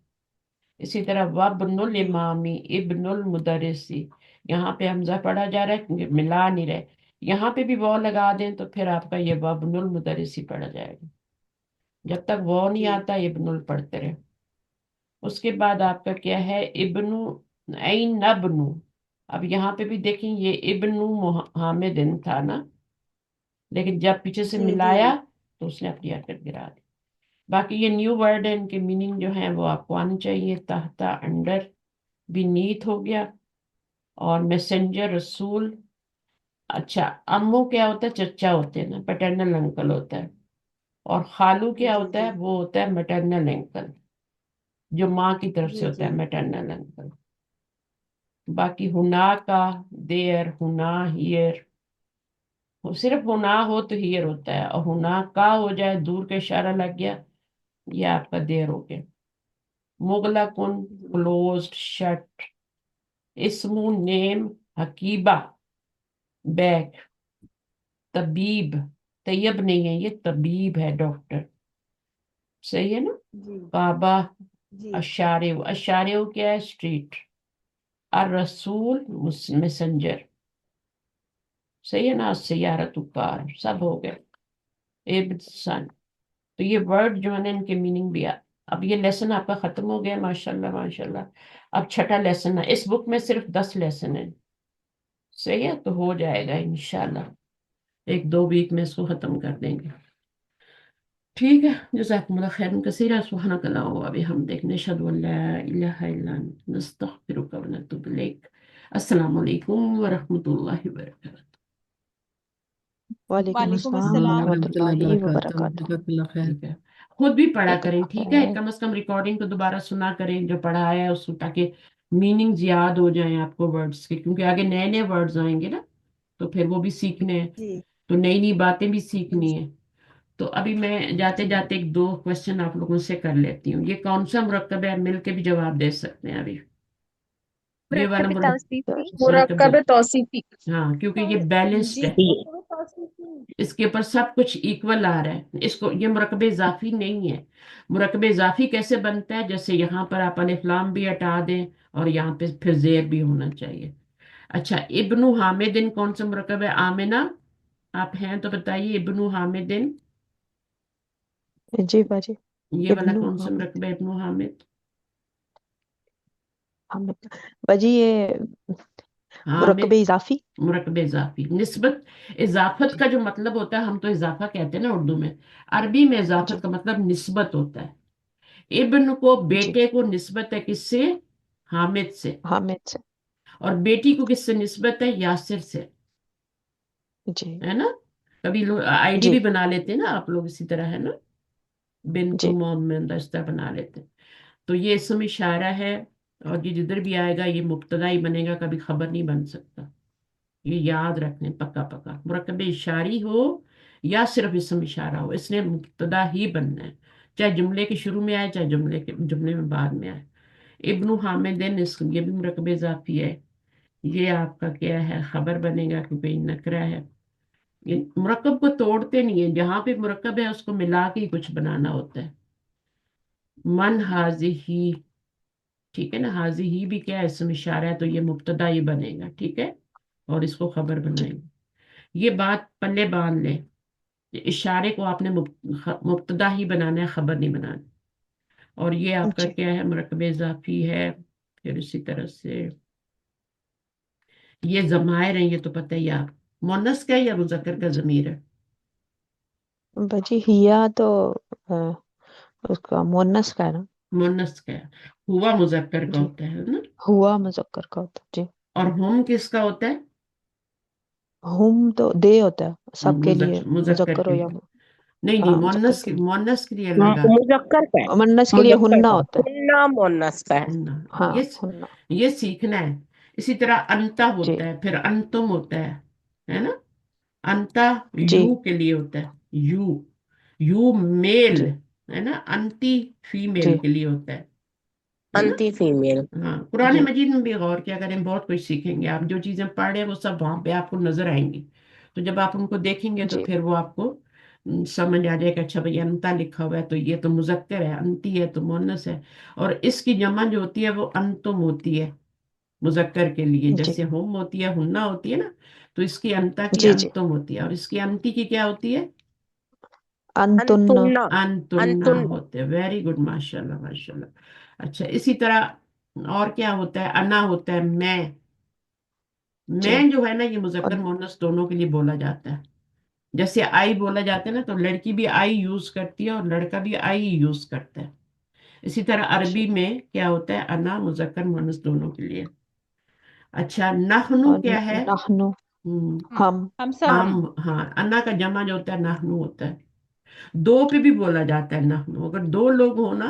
इसी तरह वब्नुल इमामी इब्नुल मुदरिसी, यहाँ पे हमजा पढ़ा जा रहा है क्योंकि मिला नहीं रहे। यहाँ पे भी वॉ लगा दें तो फिर आपका ये वब्नुल मुदरिसी पढ़ा जाएगा। जब तक वॉ नहीं आता इब्नुल पढ़ते रहे। उसके बाद आपका क्या है? इब्नु, ऐ नब्नु। अब यहाँ पे भी देखें ये इब्नु हामिदिन था ना, लेकिन जब पीछे से मिलाया तो उसने अपनी हरकत गिरा दी। बाकी ये न्यू वर्ड है, इनके मीनिंग जो है वो आपको आनी चाहिए। तहता, अंडर, बीनीथ हो गया, और मैसेंजर, रसूल। अच्छा, अम्मू क्या होता है? चचा होते हैं ना, पैटर्नल अंकल होता है। और खालू क्या होता है? वो होता है मैटरनल अंकल। जो माँ की तरफ से जी होता है, जी मैटरनल अंकल। बाकी हुना का, देयर, हुना, हियर, सिर्फ हुना हो तो हियर होता है, और हुना का हो जाए, दूर का इशारा लग गया, ये आपका देयर हो गया। मुगलकुन, जी क्लोज्ड, शट। इस्मु, नेम, हकीबा, बैग। तबीब, तैयब नहीं है ये, तबीब है, डॉक्टर। सही है ना। जी काबा, जी अशारे, अशारे क्या है, स्ट्रीट। और रसूल, मैसेंजर। सही है ना। सैयारत, कार, सब हो गए। इब्न, सन। तो ये वर्ड जो है ना, इनके मीनिंग भी अब ये लेसन आपका खत्म हो गया, माशाल्लाह माशाल्लाह। अब छठा लेसन है, इस बुक में सिर्फ 10 लेसन है। सही है, तो हो जाएगा इंशाल्लाह, 1-2 वीक में इसको खत्म कर देंगे। ठीक है, जज़ाकुमुल्लाह खैरन कसीरा, सुब्हानकल्लाहु व बिहम्दिक, नशहदु अन ला इलाहा इल्ला अंत, नस्तगफिरुका व नतूबु इलैक। अस्सलामु अलैकुम व रहमतुल्लाहि व बरकातहू। वालेकुम वालेकुम अस्सलाम व अस्सलाम। रहमतुल्लाहि व बरकातुहू। ठीक है, खुद भी पढ़ा करें, ठीक है, खैर। कम से कम रिकॉर्डिंग को दोबारा सुना करें जो पढ़ा है उसको, ताकि मीनिंग्स याद हो जाएं आपको वर्ड्स के, क्योंकि आगे नए नए वर्ड्स आएंगे ना, तो फिर वो भी सीखने हैं, जी तो नई नई बातें भी सीखनी जी है। तो अभी मैं जाते जी जाते 1-2 क्वेश्चन आप लोगों से कर लेती हूँ। ये कौन सा मुरक्कब है, मिल के भी जवाब दे सकते हैं अभी। ये वाला मुरक्कब तौसीफी। मुरक्कब, मुरक्कब तौसीफी। हाँ, क्योंकि ये तो बैलेंस्ड जी है, ये वो तौसीफी इसके ऊपर सब कुछ इक्वल आ रहा है। इसको, ये मुरक्कब इजाफी नहीं है। मुरक्कब इजाफी कैसे बनता है, जैसे यहाँ पर आप अलिफ लाम भी हटा दें और यहाँ पे फिर जेर भी होना चाहिए। अच्छा, इब्नु हामिदिन कौन सा मुरक्कब है, आमिना आप हैं तो बताइए, इब्नु हामिदिन, जी बाजी। ये वाला इब्नु कौन सा हामिद। मुरक्कब है, इब्नु हामिद। हामिद बाजी, ये मुरक्कब हामिद, इजाफी। मुरक्कब इजाफी, निस्बत। इजाफत जी का जो मतलब होता है, हम तो इजाफा कहते हैं ना उर्दू में, अरबी में इजाफत जी का मतलब निस्बत होता है। इब्न को, जी बेटे को निस्बत है किससे, हामिद से। हामिद से। और बेटी को किससे निस्बत है, यासिर से। जी है ना। कभी लोग आईडी जी भी बना लेते हैं ना आप लोग, इसी तरह है ना, बिन जी मोहम्मद इस तरह बना लेते हैं। तो ये इसम इशारा है, और ये जिधर भी आएगा ये मुब्तदा ही बनेगा, कभी खबर नहीं बन सकता। ये याद रखने, पक्का पक्का, मुरक्कब इशारी हो या सिर्फ इसम इशारा हो, इसने मुब्तदा ही बनना है, चाहे जुमले के शुरू में आए, चाहे जुमले में बाद में आए। इब्नु हामिदिन, ये भी मुरक्कब इजाफी है। ये आपका क्या है, खबर बनेगा, क्योंकि ये नकरा है। ये मुरक्कब को तोड़ते नहीं है, जहां पे मुरक्कब है उसको मिला के ही कुछ बनाना होता है। मन हाजी ही, ठीक है ना, हाजी ही भी क्या है, इसमें इशारा है, तो ये मुब्तदा ही बनेगा, ठीक है, और इसको खबर जी बनाएंगे। ये बात पल्ले बांध ले, ये इशारे को आपने मुब्तदा ही बनाना है, खबर नहीं बनाना। और ये आपका जी क्या है, मुरक्कब इजाफी है। फिर इसी तरह से ये जमायर है, ये तो पता ही है आप, मुअन्नस का है या मुज़क्कर का जमीर है। बाजी, हिया तो अ, उसका मुन्नस का है ना। मुअन्नस का है। हुआ मुज़क्कर का जी होता है ना। हुआ मुजक्कर का होता है। जी और हम किसका होता है, हुम तो दे होता है सबके लिए, मुज़क्कर मुजक्कर के हो या लिए। नहीं नहीं, हाँ मुजक्कर मुअन्नस के लिए। मुअन्नस के लिए लगा। मुजक्कर का है। मुन्नस के लिए मुजक्कर हुन्ना का होता है। हुन्ना मुन्नस का है। ना, हाँ ये हुन्ना। ये सीखना है। इसी तरह अंता जी होता है, फिर अंतुम होता है ना। अंता जी यू के लिए होता है, यू, यू मेल, जी है ना। अंती फीमेल जी के लिए होता है ना। अंती फीमेल। हाँ, कुरान जी मजीद में भी गौर किया करें, बहुत कुछ सीखेंगे आप, जो चीजें पढ़ रहे हैं वो सब वहां पे आपको नजर आएंगी। तो जब आप उनको देखेंगे तो जी फिर वो आपको समझ आ जाएगा, अच्छा भाई अंता लिखा हुआ है तो ये तो मुजक्कर है, अंती है तो मुअन्नस है। और इसकी जमा जो होती है वो अंतुम होती है, मुजक्कर के लिए, जी जैसे हुम होती है, हुन्ना होती है ना, तो इसकी अंता की जी जी अंतुम होती है, और इसकी अंती की क्या होती है, अंतुन्ना। अंतुन्ना। अंतुन्ना अंतुन्ना। होते हैं। वेरी गुड, माशाल्लाह माशाल्लाह। अच्छा, इसी तरह और क्या होता है, अना होता है, जी मैं जो है ना, ये मुजक्कर और मुअन्नस दोनों के लिए बोला जाता है। जैसे आई बोला जाता है ना, तो लड़की भी आई यूज करती है और लड़का भी आई यूज करता है। इसी तरह जी अरबी में क्या होता है, अना मुजक्कर मुअन्नस दोनों के लिए। अच्छा, नहनु और क्या है, नहनु हम। हम सब। हम। हम, हाँ, अन्ना का जमा जो होता है नहनु होता है। दो पे भी बोला जाता है नहनु, अगर दो लोग हो ना,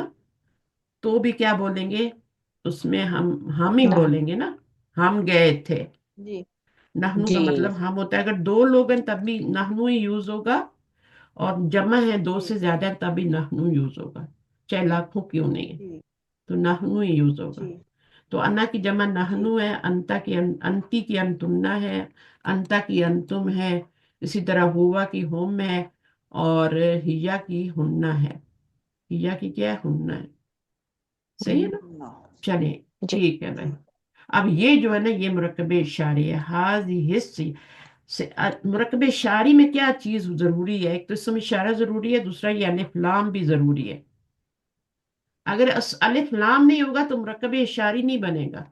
تو بھی کیا بولیں گے اس میں؟ ہم ہی نہ بولیں گے نا، ہم گئے تھے. جی نحنو کا جی مطلب ہم ہوتا ہے، اگر دو لوگ ہیں تب بھی نحنو ہی یوز ہوگا، اور جمع ہے دو جی سے زیادہ ہے تب بھی نحنو یوز ہوگا، چاہے لاکھوں کیوں نہیں ہے، جی تو نحنو ہی یوز ہوگا. جی تو انا کی جمع جی نحنو ہے، انتا کی انتی کی انتمنا ہے، انتا کی انتم ہے، اسی طرح ہوا کی ہوم ہے، اور ہیا کی ہننا ہے. ہیا کی کیا ہے؟ ہننا ہے. صحیح ہے نا؟ نو چلیں جی ٹھیک ہے بھائی. جی اب یہ جو ہے نا یہ مرکب اشاری ہے. حاضی حصی مرکب اشاری میں کیا چیز ضروری ہے؟ ایک تو اس میں اشارہ ضروری ہے، دوسرا یہ الف لام بھی ضروری ہے. اگر الف لام نہیں ہوگا تو مرکب اشاری نہیں بنے گا.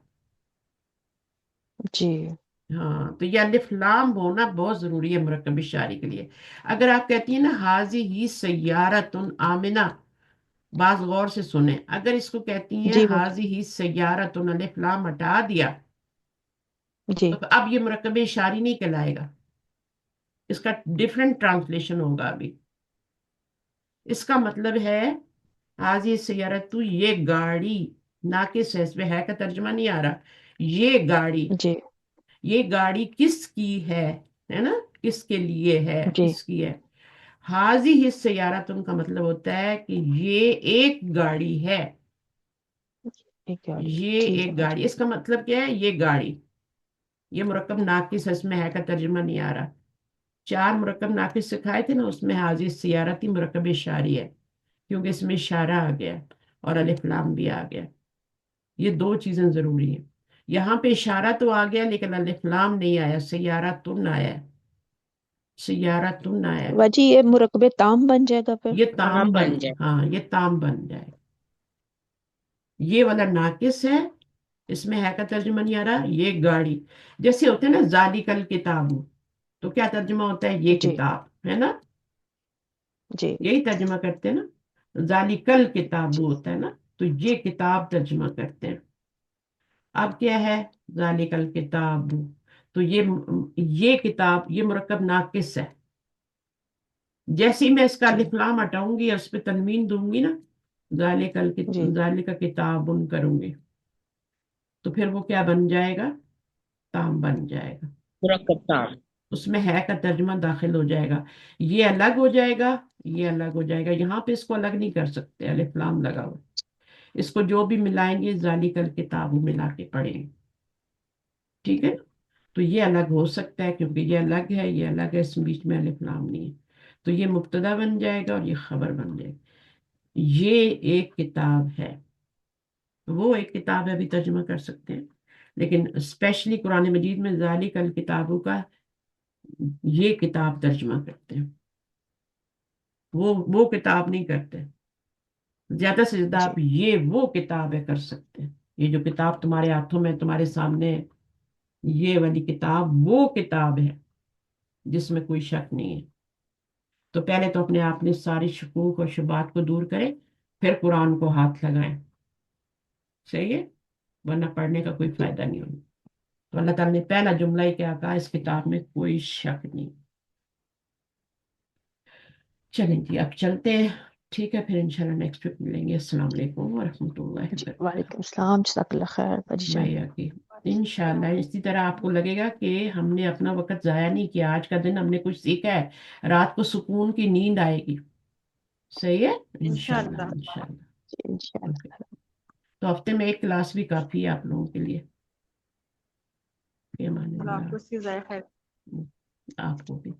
جی ہاں تو یہ الف لام ہونا بہت ضروری ہے مرکب اشاری کے لیے. اگر آپ کہتی ہیں نا حاضی ہی سیارتن آمنہ، بعض غور سے سنیں، اگر اس کو کہتی ہیں جی بولیے. حاضی ہی سیارتن، الف لام ہٹا دیا جی تو اب یہ مرکب اشاری نہیں کہلائے گا، اس کا ڈفرینٹ ٹرانسلیشن ہوگا. ابھی اس کا مطلب ہے حاضی سیارت، یہ گاڑی، ناقص ہے، اس میں ہے کا ترجمہ نہیں آ رہا. یہ گاڑی، جی یہ گاڑی کس کی ہے نا، کس کے لیے ہے، جی کس کی ہے. حاضی ہی سیارتن کا مطلب ہوتا ہے کہ یہ ایک گاڑی ہے، ایک گاڑی. یہ ٹھیک ہے ایک باجی. گاڑی. اس کا مطلب کیا ہے؟ یہ گاڑی. یہ مرکب ناقص ہے، اس میں ہے کا ترجمہ نہیں آ رہا. 4 مرکب ناقص سکھائے تھے نا، اس میں حاضی سیارتی مرکب اشاری ہے، کیونکہ اس میں اشارہ آ گیا اور الف لام بھی آ گیا. یہ 2 چیزیں ضروری ہیں. یہاں پہ اشارہ تو آ گیا لیکن الف لام نہیں آیا، سیارہ تن آیا، سیارہ تن آیا. باجی یہ مرکب تام بن جائے گا پھر. یہ تام بن، بن جائے. ہاں یہ تام بن جائے. یہ والا ناقص ہے، اس میں ہے کا ترجمہ نہیں آ رہا. یہ گاڑی جیسے ہوتے ہیں نا، ذالک الکتاب، تو کیا ترجمہ ہوتا ہے؟ یہ جی کتاب ہے نا، جی یہی ترجمہ کرتے ہیں نا. ذالک الکتاب جی ہوتا ہے نا، تو یہ کتاب ترجمہ کرتے ہیں. اب کیا ہے؟ ذالک الکتاب، تو یہ کتاب، یہ مرکب ناقص ہے. جیسے ہی میں اس کا جی الف لام ہٹاؤں گی اور اس پہ تنوین دوں گی نا، جی ذالک کتاب کروں گی، تو پھر وہ کیا بن جائے گا؟ تام بن جائے گا. مرکب تام. اس میں ہے کا ترجمہ داخل ہو جائے گا. یہ الگ ہو جائے گا، یہ الگ ہو جائے گا. یہاں پہ اس کو الگ نہیں کر سکتے، الف لام لگا ہوا. اس کو جو بھی ملائیں گے ذالک الکتاب ملا کے پڑھیں گے. ٹھیک ہے، تو یہ الگ ہو سکتا ہے کیونکہ یہ الگ ہے، یہ الگ ہے، اس بیچ میں الف لام نہیں ہے. تو یہ مبتدا بن جائے گا اور یہ خبر بن جائے گا. یہ ایک کتاب ہے، وہ ایک کتاب ہے بھی ترجمہ کر سکتے ہیں، لیکن اسپیشلی قرآن مجید میں ذالک الکتابوں کا یہ کتاب ترجمہ کرتے ہیں، وہ کتاب نہیں کرتے. زیادہ سے زیادہ جی آپ یہ وہ کتاب ہے کر سکتے ہیں. یہ جو کتاب تمہارے ہاتھوں میں، تمہارے سامنے ہے، یہ والی کتاب وہ کتاب ہے جس میں کوئی شک نہیں ہے. تو پہلے تو اپنے آپ نے ساری شکوک اور شبہات کو دور کریں، پھر قرآن کو ہاتھ لگائیں. صحیح ہے، ورنہ پڑھنے کا کوئی جی فائدہ نہیں ہوگا. تو اللہ تعالیٰ نے پہلا جملہ ہی کیا کہا؟ اس کتاب میں کوئی شک نہیں. چلیں جی اب چلتے ہیں. ٹھیک ہے، پھر انشاءاللہ نیکسٹ ویک ملیں گے. السلام علیکم ورحمۃ اللہ جی وبرکاتہ. وعلیکم السلام. جزاک اللہ خیر باجی جان. بھیا کی انشاءاللہ اسی طرح آپ کو لگے گا کہ ہم نے اپنا وقت ضائع نہیں کیا. آج کا دن ہم نے کچھ سیکھا ہے، رات کو سکون کی نیند آئے گی. صحیح ہے، انشاءاللہ انشاءاللہ. انشاءاللہ. جی انشاءاللہ. اوکے، تو ہفتے میں ایک کلاس بھی کافی ہے آپ لوگوں کے لیے. فی امان اللہ آپ اللہ. کو اس کی ذائقہ آپ کو بھی.